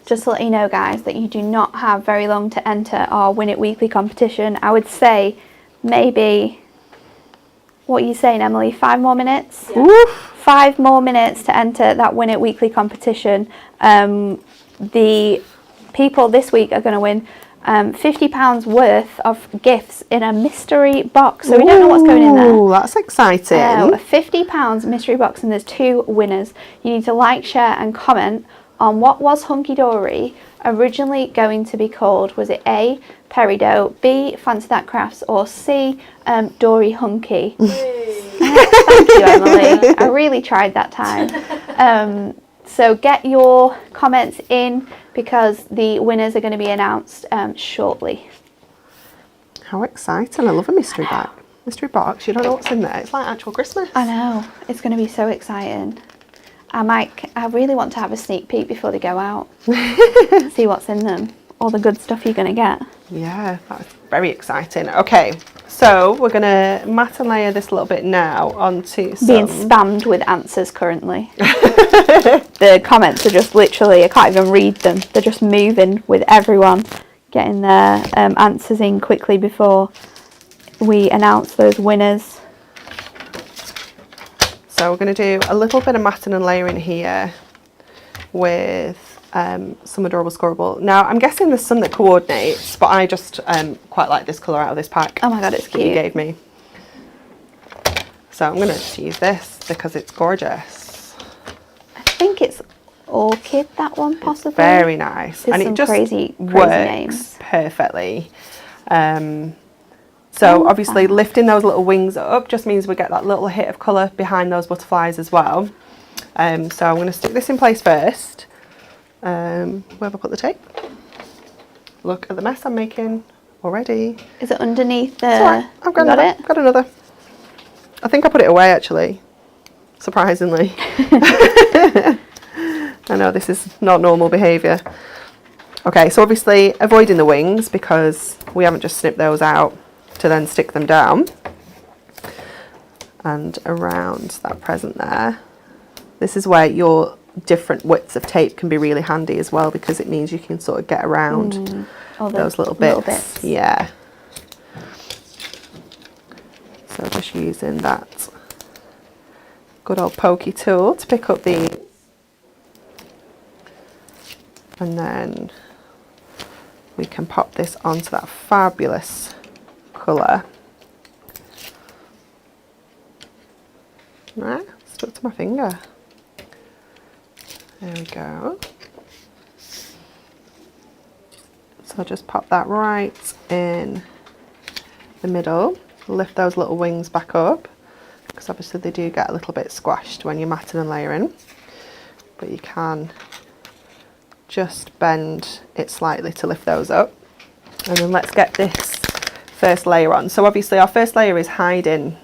Just to let you know, guys, that you do not have very long to enter our Win It Weekly competition. I would say maybe, what are you saying, Emily, 5 more minutes? Yeah. 5 more minutes to enter that Win It Weekly competition. The people this week are going to win £50 worth of gifts in a mystery box. So we don't know what's going in there. Oh, that's exciting. A £50 mystery box, and there's 2 winners. You need to like, share and comment on what was Hunky Dory originally going to be called. Was it A, Peridot, B, Fancy That Crafts, or C, Dory Hunky? Thank you, Emily. I really tried that time. So get your comments in because the winners are going to be announced shortly. How exciting. I love a mystery bag. Mystery box. You don't know what's in there. It's like actual Christmas. I know. It's going to be so exciting. I really want to have a sneak peek before they go out. See what's in them. All the good stuff you're going to get. Yeah, that's very exciting. Okay, so we're going to mat and layer this a little bit now onto some... Being spammed with answers currently. The comments are just literally, I can't even read them. They're just moving with everyone getting their answers in quickly before we announce those winners. So we're going to do a little bit of matting and layering here with some Adorable Scorable. Now I'm guessing there's some that coordinates, but I just quite like this colour out of this pack. Oh my god, it's that cute. you gave me. So I'm going to use this because it's gorgeous. I think it's Orchid, that one possibly. Very nice. There's and some it just crazy works names. perfectly. So obviously lifting those little wings up just means we get that little hit of colour behind those butterflies as well. So I'm going to stick this in place first. Where have I put the tape? Look at the mess I'm making already. Is it underneath the... Right. I've got another. I've got another. I think I put it away actually, surprisingly. I know this is not normal behaviour. Okay, so obviously avoiding the wings because we haven't just snipped those out to then stick them down. And around that present there. This is where your different widths of tape can be really handy as well because it means you can sort of get around those little bits. Yeah. So just using that good old pokey tool to pick up these. And then we can pop this onto that fabulous colour. Right, stuck to my finger. There we go. So I'll just pop that right in the middle, lift those little wings back up, because obviously they do get a little bit squashed when you're matting and layering, but you can just bend it slightly to lift those up. And then let's get this first layer on. So obviously our first layer is hiding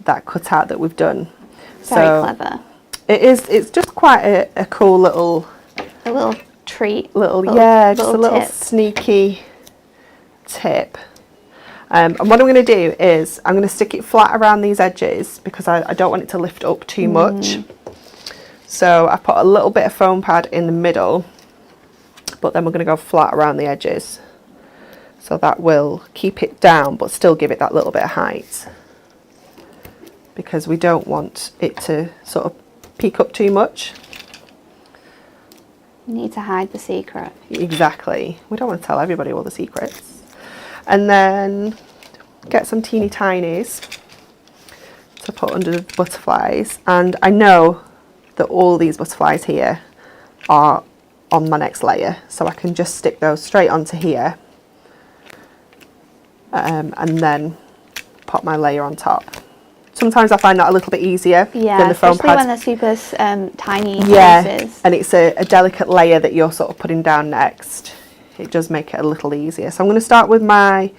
that cutout that we've done. Very clever. It is, it's just quite a cool little... A little treat. Yeah, just a little sneaky tip. And what I'm going to do is I'm going to stick it flat around these edges because I don't want it to lift up too much. So I put a little bit of foam pad in the middle, but then we're going to go flat around the edges. So that will keep it down but still give it that little bit of height, because we don't want it to sort of peak up too much. You need to hide the secret. Exactly. We don't want to tell everybody all the secrets. And then get some teeny tinies to put under the butterflies. And I know that all these butterflies here are on my next layer, so I can just stick those straight onto here, and then pop my layer on top. Sometimes I find that a little bit easier than the foam especially pads. when they're super tiny pieces. And it's a delicate layer that you're sort of putting down next. It does make it a little easier. So I'm going to start with my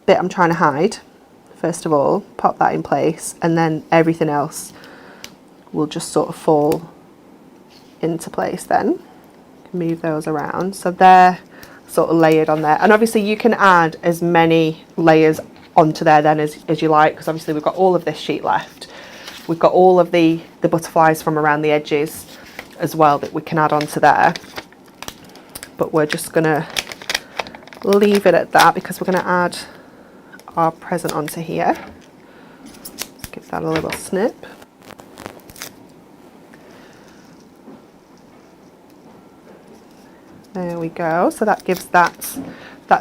bit I'm trying to hide. First of all, pop that in place, and then everything else will just sort of fall into place then. Move those around. So they're sort of layered on there. And obviously you can add as many layers onto there then as you like, because obviously we've got all of this sheet left. We've got all of the butterflies from around the edges as well that we can add onto there. But we're just going to leave it at that because we're going to add our present onto here. Let's give that a little snip. There we go. So that gives that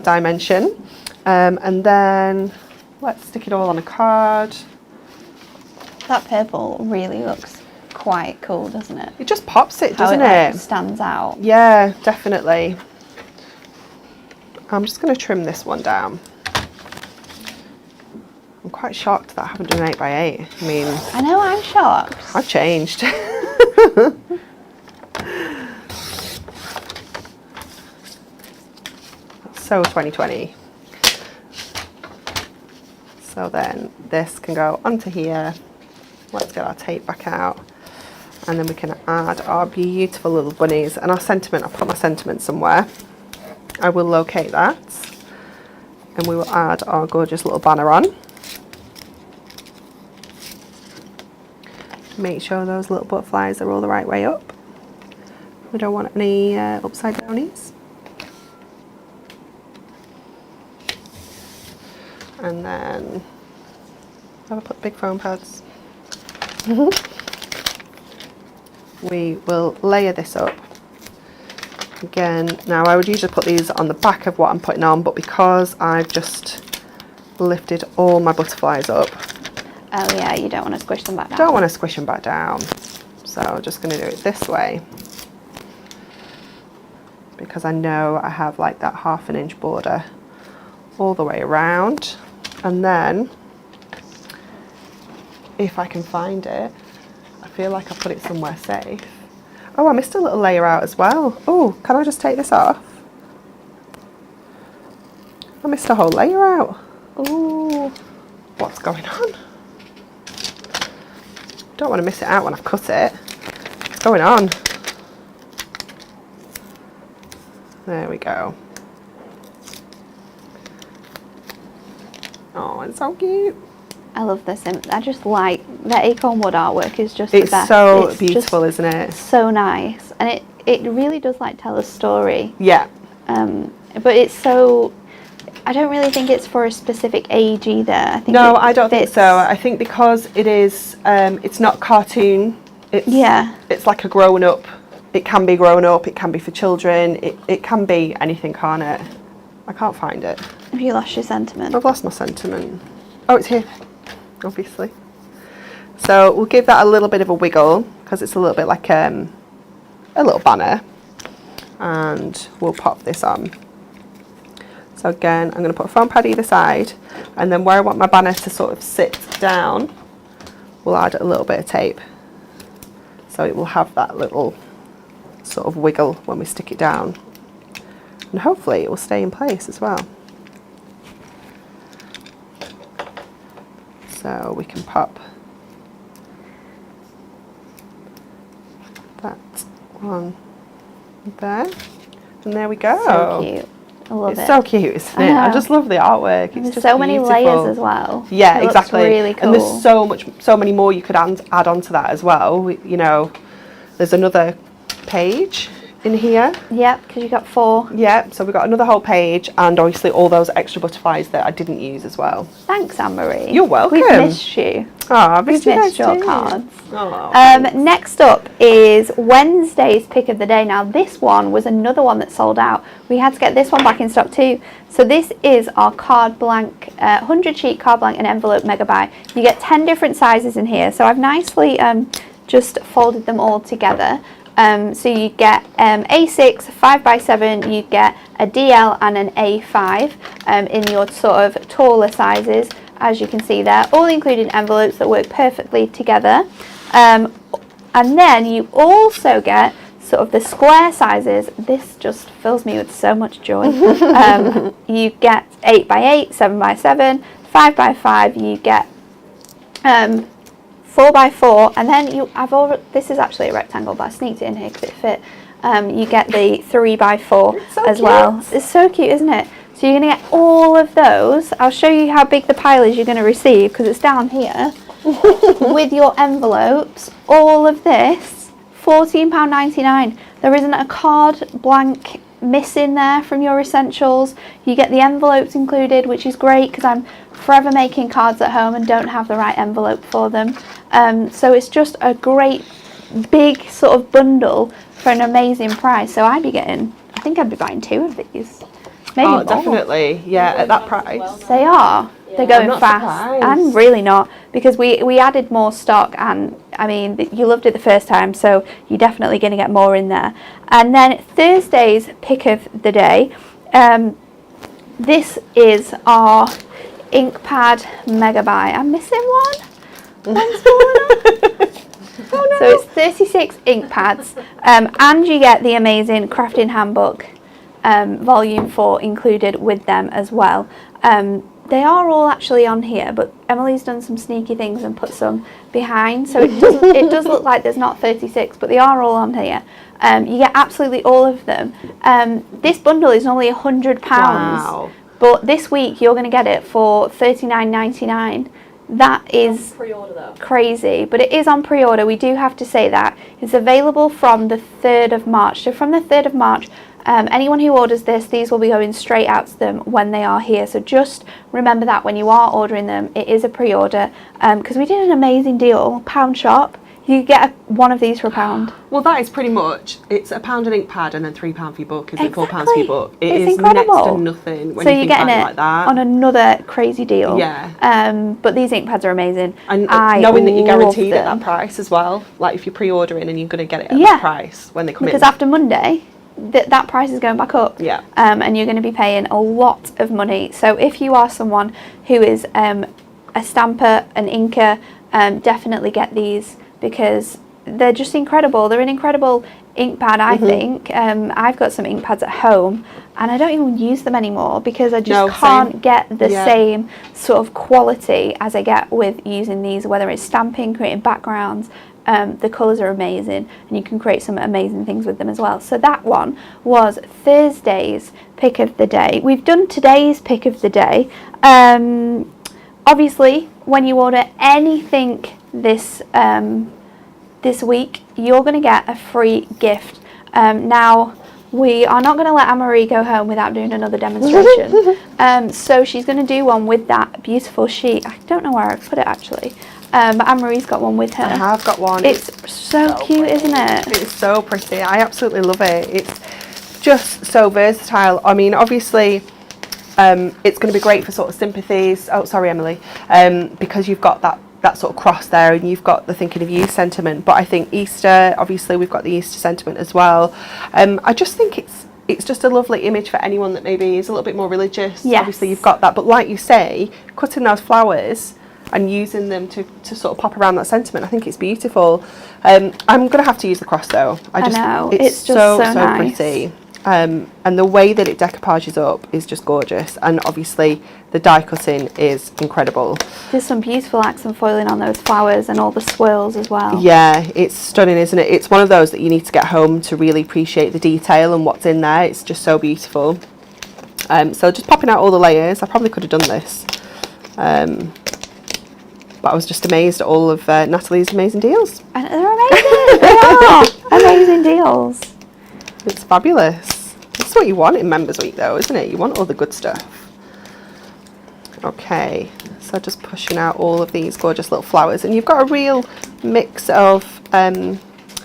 dimension. And then let's stick it all on a card. That purple really looks quite cool, doesn't it? It just pops it, doesn't How it it? like, stands out. Yeah, definitely. I'm just going to trim this one down. I'm quite shocked that I haven't done 8x8. I mean, I know, I'm shocked. I've changed. So 2020. So then this can go onto here. Let's get our tape back out, and then we can add our beautiful little bunnies and our sentiment. I'll put my sentiment somewhere. I will locate that, and we will add our gorgeous little banner on. Make sure those little butterflies are all the right way up. We don't want any upside downies. And then have I put big foam pads? We will layer this up again. Now I would usually put these on the back of what I'm putting on, but because I've just lifted all my butterflies up, Oh yeah, you don't want to squish them back down. don't want to squish them back down, so I'm just going to do it this way, because I know I have like that 1/2 inch border all the way around. And then if I can find it, I feel like I put it somewhere safe. Oh, I missed a little layer out as well. Oh, can I just take this off? I missed a whole layer out. Ooh. What's going on? Don't want to miss it out when I've cut it. What's going on? There we go. Oh, it's so cute. I love this. I just like the acorn wood artwork is just the It's best. so It's beautiful, just isn't it? so nice, and it really does like tell a story. Yeah. But it's so. I don't really think it's for a specific age either. I think No, it I don't think fits- so. I think because it is, it's not cartoon. It's, Yeah. It's like a grown up. It can be grown up. It can be for children. It can be anything, can't it? I can't find it. Have you lost your sentiment? I've lost my sentiment. Oh, it's here, obviously. So we'll give that a little bit of a wiggle because it's a little bit like a little banner, and we'll pop this on. So again, I'm going to put a foam pad either side, and then where I want my banner to sort of sit down, we'll add a little bit of tape. So it will have that little sort of wiggle when we stick it down. And hopefully it will stay in place as well. So we can pop that one there. And there we go. So cute. I love it. It's so cute, isn't it? I just love the artwork. It's There's just so many beautiful. layers as well. Yeah, It looks exactly. really cool. And there's so many more you could add onto that as well. You know, there's another page in here. Yep, because you got 4. Yeah, so we've got another whole page, and obviously all those extra butterflies that I didn't use as well. Thanks, Anne-Marie. You're welcome. We've missed you. Oh, I've We've missed your cards. Oh, Next up is Wednesday's pick of the day. Now this one was another one that sold out. We had to get this one back in stock too. So this is our card blank, 100 sheet card blank and envelope mega buy. You get 10 different sizes in here. So I've nicely just folded them all together. So you get A6, 5x7, you get a DL and an A5 in your sort of taller sizes, as you can see there, all included envelopes that work perfectly together. And then you also get sort of the square sizes. This just fills me with so much joy. You get 8x8, 7x7, 5x5, you get 4x4, and then this is actually a rectangle, but I sneaked it in here because it fit. You get the 3x4 so as cute. well. It's so cute, isn't it? So you're going to get all of those. I'll show you how big the pile is you're going to receive because it's down here. With your envelopes, all of this, £14.99. There isn't a card blank missing there from your essentials. You get the envelopes included, which is great because I'm forever making cards at home and don't have the right envelope for them. So it's just a great big sort of bundle for an amazing price. So I think I'd be buying 2 of these. Maybe more. Definitely. Yeah, at that price. They are. They're going I'm not fast. surprised. I'm really not, because we added more stock, and I mean, you loved it the first time, so you're definitely going to get more in there. And then Thursday's pick of the day. This is our ink pad mega buy. I'm missing one. One's falling off. Oh no. So it's 36 ink pads, and you get the amazing crafting handbook volume 4 included with them as well. They are all actually on here, but Emily's done some sneaky things and put some behind, so it does look like there's not 36, but they are all on here. You get absolutely all of them. This bundle is normally £100, Wow. but this week you're going to get it for $39.99. That is Pre-order though. crazy, but it is on pre-order. We do have to say that. It's available from the 3rd of March. So from the 3rd of March, anyone who orders these will be going straight out to them when they are here. So just remember that when you are ordering them, it is a pre-order. Because we did an amazing deal, pound shop. You get one of these for £1. Well, that is pretty much, it's £1 an ink pad and then £3 for your book, isn't it? £4 for Exactly. your book. It It's is incredible. next to nothing when So you you're think getting about it it like that. on another crazy deal. Yeah. But these ink pads are amazing. And I knowing that you're love guaranteed at them. that price as well, like if you're pre-ordering and you're going to get it at Yeah. that price when they come Because in. after Monday, that price is going back up. Yeah. And you're going to be paying a lot of money. So if you are someone who is a stamper, an inker, definitely get these because they're just incredible. They're an incredible ink pad, I think. I've got some ink pads at home and I don't even use them anymore because I just can't get the same sort of quality as I get with using these, whether it's stamping, creating backgrounds. The colours are amazing and you can create some amazing things with them as well. So that one was Thursday's pick of the day. We've done today's pick of the day. Obviously, when you order anything this week, you're going to get a free gift. Now, we are not going to let Anne-Marie go home without doing another demonstration. So she's going to do one with that beautiful sheet. I don't know where I put it actually. But Anne-Marie's got one with her. I have got one. It's so cute, isn't it? It's so pretty. I absolutely love it. It's just so versatile. I mean, obviously, it's going to be great for sort of sympathies. Oh, sorry, Emily. Because you've got that sort of cross there and you've got the thinking of you sentiment. But I think Easter, obviously, we've got the Easter sentiment as well. I just think it's just a lovely image for anyone that maybe is a little bit more religious. Yes. Obviously you've got that, but like you say, cutting those flowers and using them to sort of pop around that sentiment, I think it's beautiful. I'm going to have to use the cross though. I know, it's just so nice. pretty. And the way that it decoupages up is just gorgeous, and obviously the die cutting is incredible. There's some beautiful accent foiling on those flowers and all the swirls as well. Yeah, it's stunning, isn't it? It's one of those that you need to get home to really appreciate the detail and what's in there. It's just so beautiful. So just popping out all the layers. I probably could have done this, but I was just amazed at all of Natalie's amazing deals. And they're amazing. They are amazing deals. It's fabulous. That's what you want in Members Week though, isn't it? You want all the good stuff. Okay, so just pushing out all of these gorgeous little flowers, and you've got a real mix of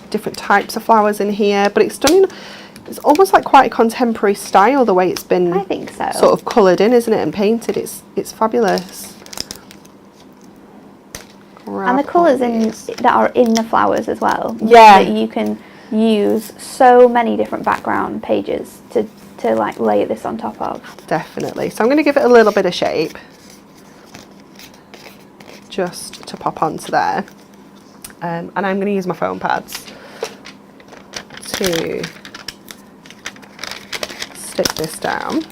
different types of flowers in here, but it's stunning. It's almost like quite a contemporary style, the way it's been, I think so, sort of coloured in, isn't it, and painted. It's fabulous. And the colours that are in the flowers as well. Yeah. That you can use so many different background pages to like lay this on top of. Definitely. So I'm going to give it a little bit of shape, just to pop onto there. And I'm going to use my foam pads to stick this down.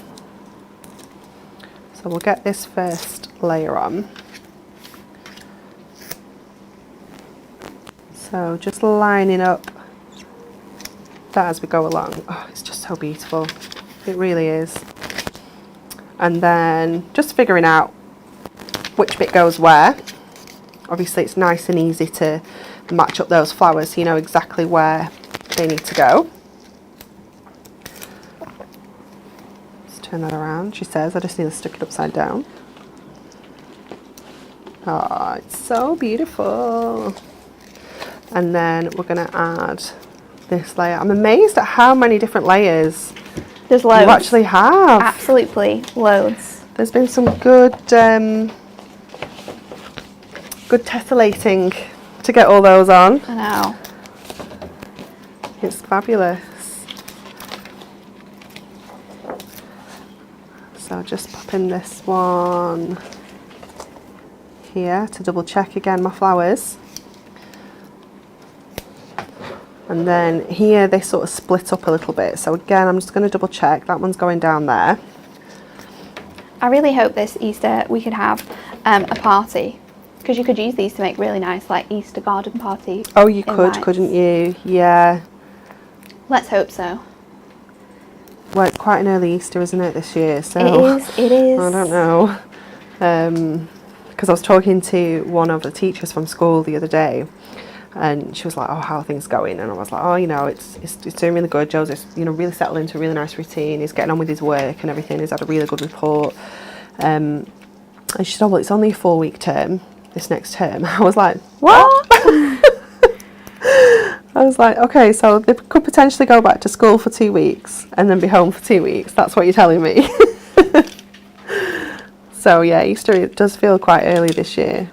So we'll get this first layer on. So just lining up that as we go along. Oh, it's just so beautiful. It really is. And then just figuring out which bit goes where. Obviously it's nice and easy to match up those flowers so you know exactly where they need to go. Let's turn that around. She says I just need to stick it upside down. Oh, it's so beautiful. And then we're going to add this layer. I'm amazed at how many different layers There's loads. you actually have. Absolutely loads. There's been some good good tessellating to get all those on. I know. It's fabulous. So just popping this one here to double check again my flowers. And then here they sort of split up a little bit. So again, I'm just going to double check. That one's going down there. I really hope this Easter we could have a party, because you could use these to make really nice like Easter garden party. Oh, you could, invites. couldn't you? Yeah. Let's hope so. Well, it's quite an early Easter, isn't it, this year? So It is. I don't know. Because I was talking to one of the teachers from school the other day, and she was like, oh, how are things going? And I was like, oh, you know, it's doing really good. Joe's just, you know, really settled into a really nice routine. He's getting on with his work and everything. He's had a really good report. And she said, oh, well, it's only a 4-week term, this next term. I was like, what? I was like, okay, so they could potentially go back to school for 2 weeks and then be home for 2 weeks. That's what you're telling me. So yeah, Easter, it does feel quite early this year.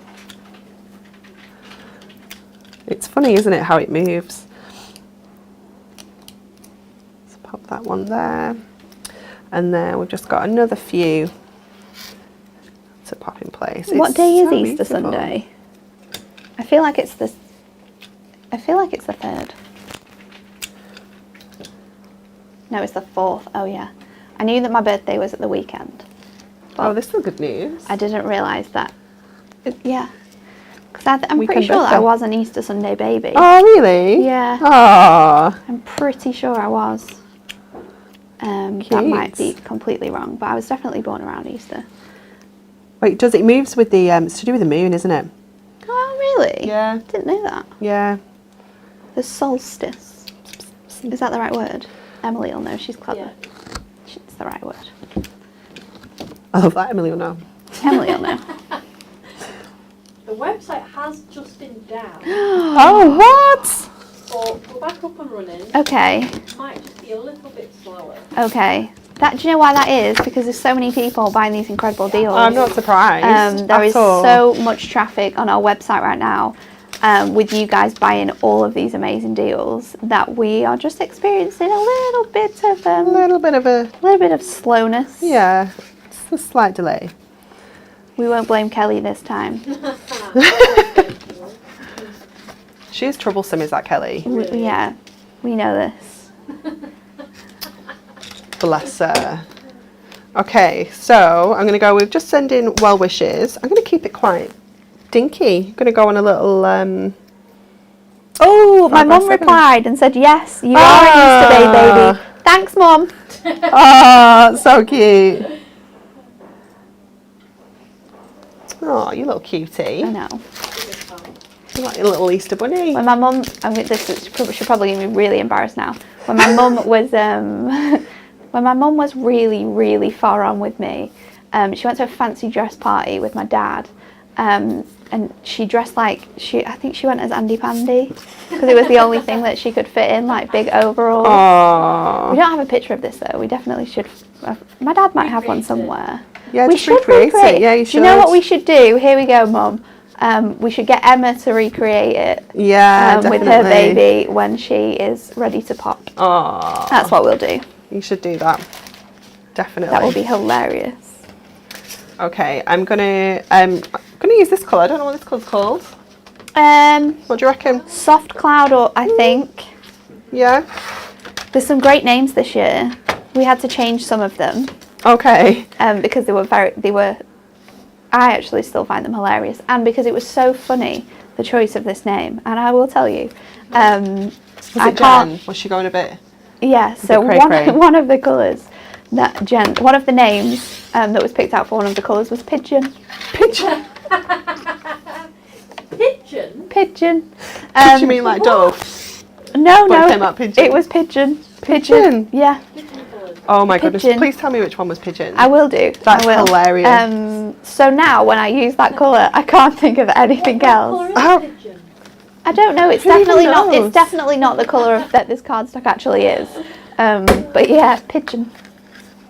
It's funny, isn't it, how it moves. Let's pop that one there. And then we've just got another few to pop in place. What day is so Easter beautiful. Sunday? I feel like it's the 3rd. No, it's the 4th. Oh yeah. I knew that my birthday was at the weekend. Oh, this is good news. I didn't realise that. Yeah. Because I'm Weekend pretty sure that I birthday. was an Easter Sunday baby. Oh, really? Yeah. Oh, I'm pretty sure I was. That might be completely wrong, but I was definitely born around Easter. wait, it moves with the, it's to do with the moon, isn't it? Oh, really? Yeah. Didn't know that. Yeah. The solstice. Is that the right word? Emily will know, she's clever. Yeah. It's the right word. I love that, Emily will know. Emily will know. The website has just been down, Oh, what? but we're back up and running. Okay, It might just be a little bit slower. okay. Do you know why that is? Because there's so many people buying these incredible deals. I'm not surprised. There at is all. so much traffic on our website right now, with you guys buying all of these amazing deals, that we are just experiencing a little bit of slowness. Yeah, it's a slight delay. We won't blame Kelly this time. She is troublesome, is that Kelly? Yeah, we know this. Bless her. Okay, so I'm going to go with just sending well wishes. I'm going to keep it quite dinky. I'm going to go on a little... Oh, my mum 5x7. replied and said, yes, you are a Easter Bay baby. Thanks, Mum. Oh, so cute. Oh, you little cutie. I know. You're like a little Easter bunny. When my mum, I mean, she's probably going to be really embarrassed now. When my mum was, when my mum was really, really far on with me, she went to a fancy dress party with my dad, and she dressed like, I think she went as Andy Pandy, because it was the only thing that she could fit in, like big overalls. Aww. We don't have a picture of this though. We definitely should. My dad might have one somewhere. Yeah, we just should recreate it. Yeah, you should. Do you know what we should do? Here we go, Mum. We should get Emma to recreate it. Yeah, with her baby when she is ready to pop. Aww. That's what we'll do. You should do that. Definitely. That will be hilarious. Okay, I'm gonna use this colour. I don't know what this colour's called. What do you reckon? Soft cloud, or I think. Yeah. There's some great names this year. We had to change some of them. Okay. Because they were. I actually still find them hilarious, and because it was so funny, the choice of this name. And I will tell you, Was it Jen? Was she going a bit? Yeah. So one of the colours one of the names that was picked out for one of the colours was pigeon. Pigeon. Pigeon? Pigeon. Did you mean like dove? No, But it came out pigeon. It was pigeon. Pigeon? Yeah. Oh my goodness! Pigeon. Please tell me which one was pigeon. I will do. That's I will. hilarious. So now when I use that colour, I can't think of anything else. Oh. Pigeon. I don't know. It's Who even definitely not. knows? It's definitely not the colour that this cardstock actually is. But yeah, pigeon.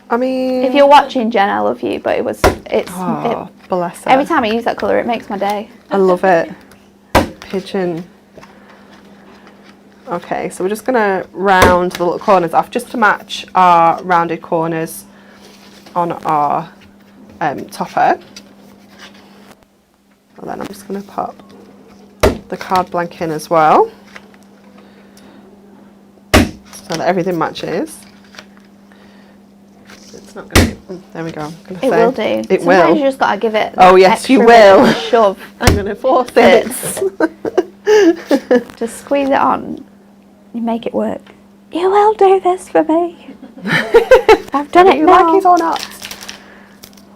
I mean, If you're watching, Jen, I love you. But oh, bless her. every time I use that colour, it makes my day. I love it. Pigeon. Okay, so we're just gonna round the little corners off just to match our rounded corners on our topper. And then I'm just gonna pop the card blank in as well, so that everything matches. It's not going to, there we go. It will do. It Sometimes will. you just got to give it. Oh yes, you extra bit will. of a shove. I'm going to force it. Just squeeze it on. You make it work. You will do this for me. I've done Whether it you now. like it or not.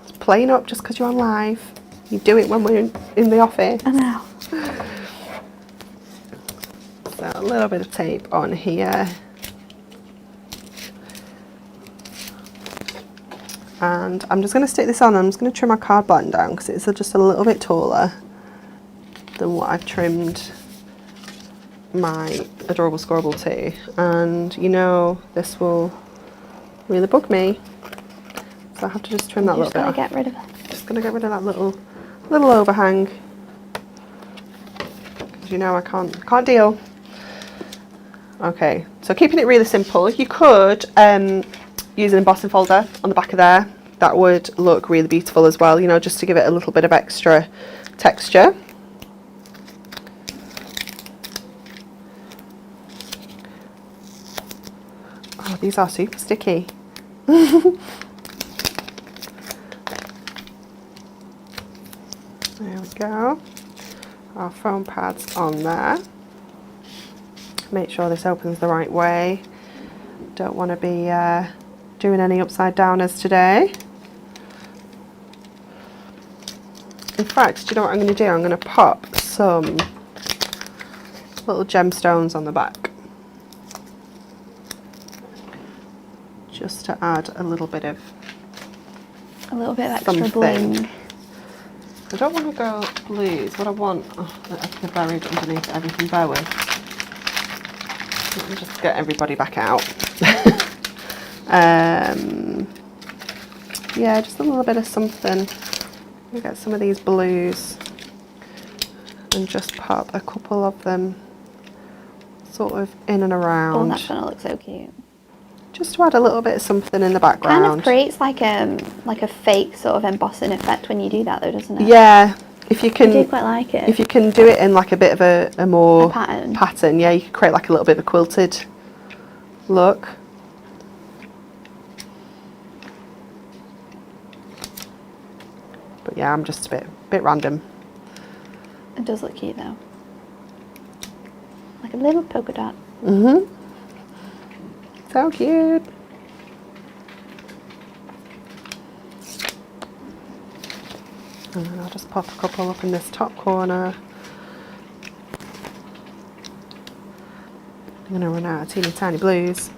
It's playing up just because you're on live. You do it when we're in the office. I know. So a little bit of tape on here. And I'm just going to stick this on. I'm just going to trim my card button down because it's just a little bit taller than what I've trimmed my adorable scorable to. And you know, this will really bug me. So I have to just trim that a little bit off. Just gotta get rid of it. Just going to get rid of that little overhang. Because you know I can't deal. Okay, so keeping it really simple. You could use an embossing folder on the back of there. That would look really beautiful as well, you know, just to give it a little bit of extra texture. Oh, these are super sticky. There we go. Our foam pads on there. Make sure this opens the right way. Don't want to be doing any upside downers today. In fact, do you know what I'm going to do? I'm going to pop some little gemstones on the back. Just to add a little bit of extra something. bling. I don't want to go blues. What I want, they're buried underneath everything. Bear with. Let me just get everybody back out. Yeah, just a little bit of something. Let me get some of these blues. and just pop a couple of them sort of in and Oh, around. that's going to look so cute. Just to add a little bit of something in the background. Kind of creates like a fake sort of embossing effect when you do that though, doesn't it? Yeah, if you can. I do quite like it. If you can do it in like a bit of a more pattern, yeah, you can create like a little bit of a quilted look. But yeah, I'm just a bit random. It does look cute though. Like a little polka dot. Mhm. So cute. And then I'll just pop a couple up in this top corner. I'm gonna run out of teeny tiny blues.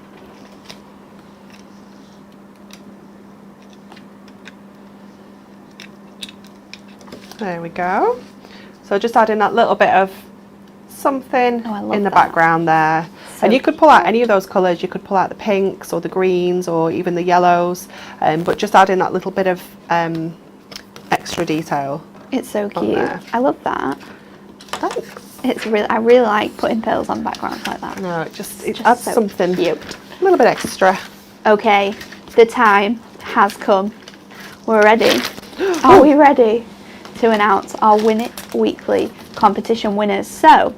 There we go. So just adding that little bit of something in the background there. And you could pull out any of those colours. You could pull out the pinks or the greens or even the yellows, but just adding that little bit of extra detail. It's so cute. I love that. Thanks. It's really, I really like putting pearls on backgrounds like that. No, it adds so something cute. A little bit extra. Okay, the time has come. We're ready. Are we ready to announce our Win It Weekly competition winners? So,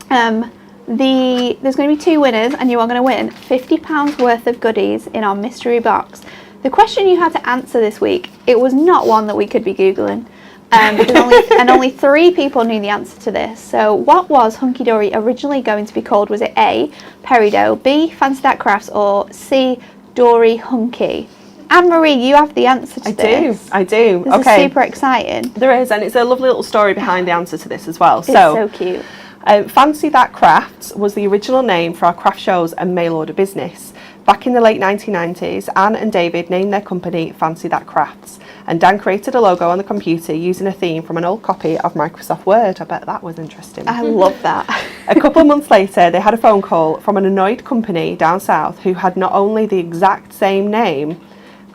there's going to be 2 winners, and you are going to win £50 worth of goodies in our mystery box. The question you had to answer this week, it was not one that we could be Googling, because only 3 people knew the answer to this. So what was Hunky Dory originally going to be called? Was it A, Peridot, B, Fancy That Crafts, or C, Dory Hunky? Anne-Marie, you have the answer to this. I do. This is super exciting. There is, and it's a lovely little story behind the answer to this as well. It's so cute. Fancy That Crafts was the original name for our craft shows and mail order business. Back in the late 1990s, Anne and David named their company Fancy That Crafts, and Dan created a logo on the computer using a theme from an old copy of Microsoft Word. I bet that was interesting. I love that. A couple of months later, they had a phone call from an annoyed company down south who had not only the exact same name,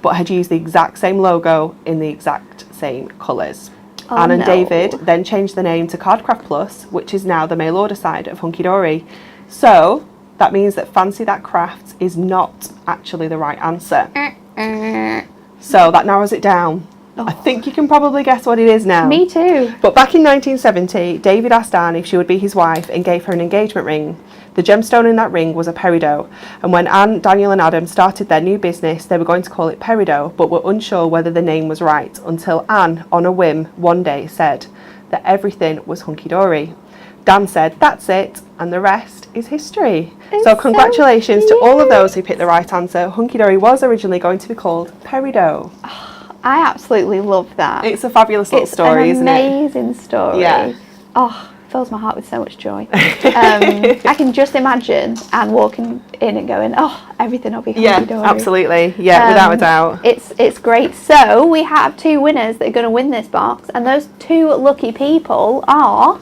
but had used the exact same logo in the exact same colours. Oh, Anne and no. David then changed the name to Cardcraft Plus, which is now the mail order side of Hunky Dory. So that means that Fancy That Crafts is not actually the right answer. So that narrows it down. I think you can probably guess what it is now. Me too. But back in 1970, David asked Anne if she would be his wife and gave her an engagement ring. The gemstone in that ring was a peridot, and when Anne, Daniel and Adam started their new business, they were going to call it Peridot, but were unsure whether the name was right, until Anne, on a whim, one day said that everything was hunky-dory. Dan said, "That's it," and the rest is history. So congratulations to all of those who picked the right answer. Hunky-dory was originally going to be called Peridot. I absolutely love that. It's a fabulous little story, isn't it? It's an amazing story. Yeah. Oh, fills my heart with so much joy. I can just imagine Anne walking in and going, "Oh, everything will be hunky-dory." Yeah, absolutely. Yeah, without a doubt. It's great. So we have 2 winners that are going to win this box, and those 2 lucky people are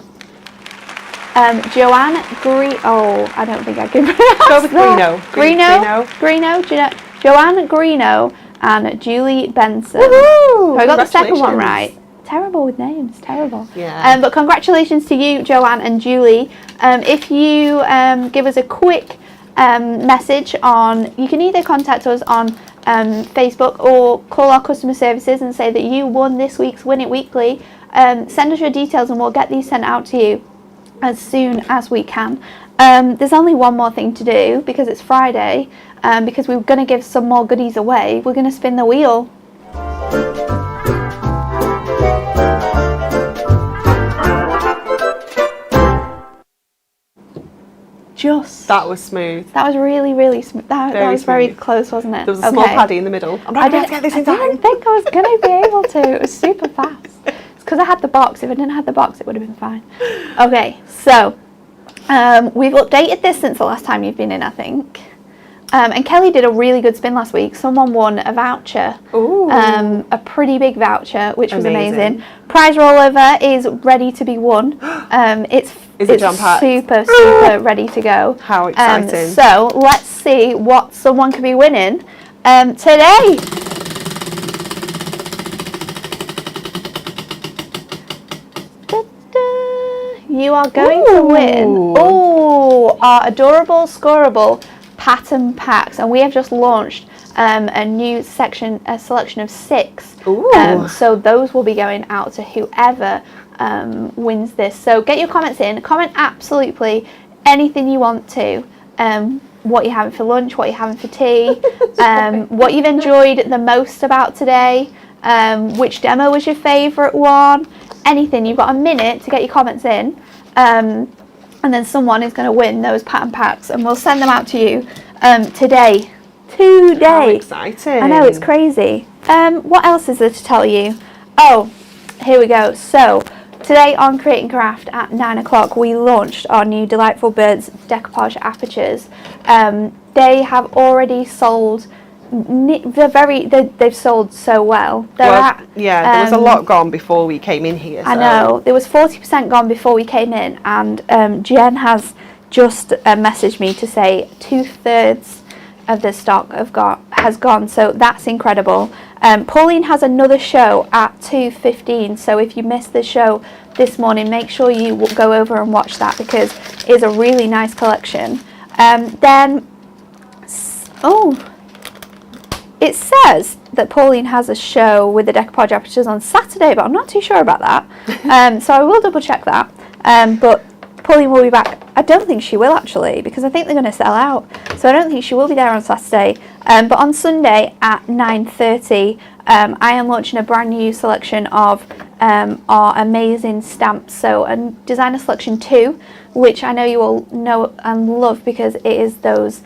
Joanne I don't think I can pronounce Go with that. Greeno. Do you know? Joanne Greeno and Julie Benson. Woohoo! So I got the second one right. Terrible with names, terrible. Yeah. But congratulations to you, Joanne and Julie. If you give us a quick message you can either contact us on Facebook or call our customer services and say that you won this week's Win It Weekly. Send us your details and we'll get these sent out to you as soon as we can. There's only one more thing to do because it's Friday, because we're going to give some more goodies away. We're going to spin the wheel. That was smooth. That was really, really smooth. That was very close, wasn't it? There was a small paddy in the middle. I'm not going to get this in time. I didn't think I was going to be able to. It was super fast. It's because I had the box. If I didn't have the box, it would have been fine. Okay, so we've updated this since the last time you've been in, I think. And Kelly did a really good spin last week. Someone won a voucher, a pretty big voucher, which was amazing. Prize rollover is ready to be won. It's super ready to go. How exciting. So let's see what someone could be winning today. you are going to win our adorable, scoreable pattern packs. And we have just launched a new selection of 6. So those will be going out to whoever wins this. So get your comments in. Comment absolutely anything you want to. What you're having for lunch, what you're having for tea, what you've enjoyed the most about today, which demo was your favourite one, anything. You've got a minute to get your comments in, and then someone is going to win those pattern packs, and we'll send them out to you today. How exciting. I know, it's crazy. What else is there to tell you? Oh, here we go. So today on Create and Craft at 9 o'clock, we launched our new Delightful Birds decoupage apertures. They have already sold. They've sold so well. There was a lot gone before we came in here. So. I know, there was 40% gone before we came in, and Jen has just messaged me to say 2/3 of the stock has gone, so that's incredible. Pauline has another show at 2:15, so if you missed the show this morning, make sure you go over and watch that, because it's a really nice collection. It says that Pauline has a show with the decoupage apertures on Saturday, but I'm not too sure about that. So I will double check that. But Pauline will be back. I don't think she will, actually, because I think they're going to sell out. So I don't think she will be there on Saturday. But on Sunday at 9:30, I am launching a brand new selection of our amazing stamps. So a designer selection 2, which I know you all know and love, because it is those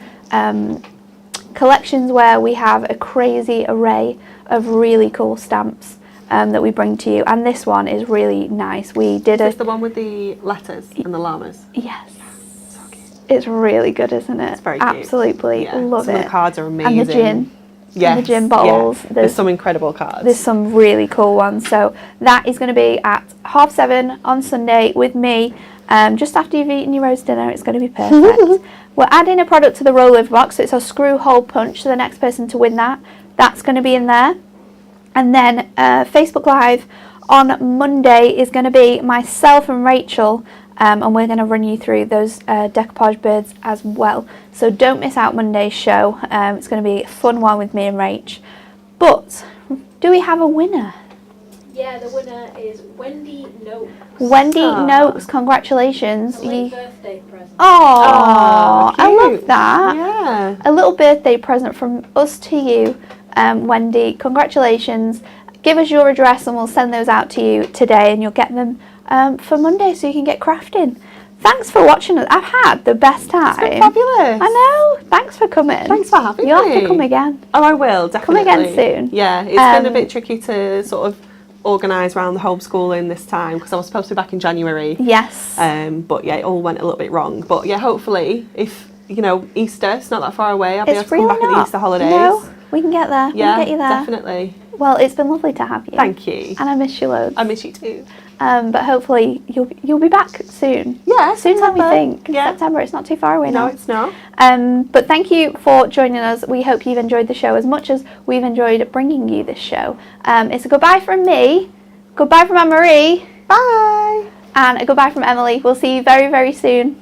collections where we have a crazy array of really cool stamps that we bring to you, and this one is really nice. We did Is this the one with the letters and the llamas? Yes. So cute. It's really good, isn't it? It's very cute. Absolutely love Some it. of the cards are amazing. And the gin. Yes. And the gin bottles. Yeah. There's some incredible cards. There's some really cool ones. So that is going to be at 7:30 on Sunday with me. Just after you've eaten your roast dinner, it's going to be perfect. We're adding a product to the rollover box, so it's our screw hole punch. So the next person to win that's going to be in there. And then Facebook Live on Monday is going to be myself and Rachel, and we're going to run you through those decoupage birds as well. So don't miss out Monday's show. It's going to be a fun one with me and Rach. But do we have a winner? Yeah, the winner is Wendy Noakes. Wendy Noakes, congratulations. A late birthday present. Oh, I cute. love that. Yeah. A little birthday present from us to you, Wendy. Congratulations. Give us your address and we'll send those out to you today, and you'll get them for Monday so you can get crafting. Thanks for watching us. I've had the best time. It's been fabulous. I know. Thanks for coming. Thanks for having me. You'll have to come again. Oh, I will, definitely. Come again soon. Yeah, it's been a bit tricky to sort of organise around the homeschooling this time, because I was supposed to be back in January. Yes. But yeah, it all went a little bit wrong. But yeah, hopefully, if, Easter, it's not that far away, I'll be able to come back at the Easter holidays. No, we can get there. Yeah, we can get you there. definitely. Well, it's been lovely to have you. Thank you. And I miss you loads. I miss you too. But hopefully you'll be back soon. Yeah, Sooner than we September. think. Yeah. September, it's not too far away now. No, it's not. But thank you for joining us. We hope you've enjoyed the show as much as we've enjoyed bringing you this show. It's a goodbye from me, goodbye from Anne-Marie. Bye. And a goodbye from Emily. We'll see you very, very soon.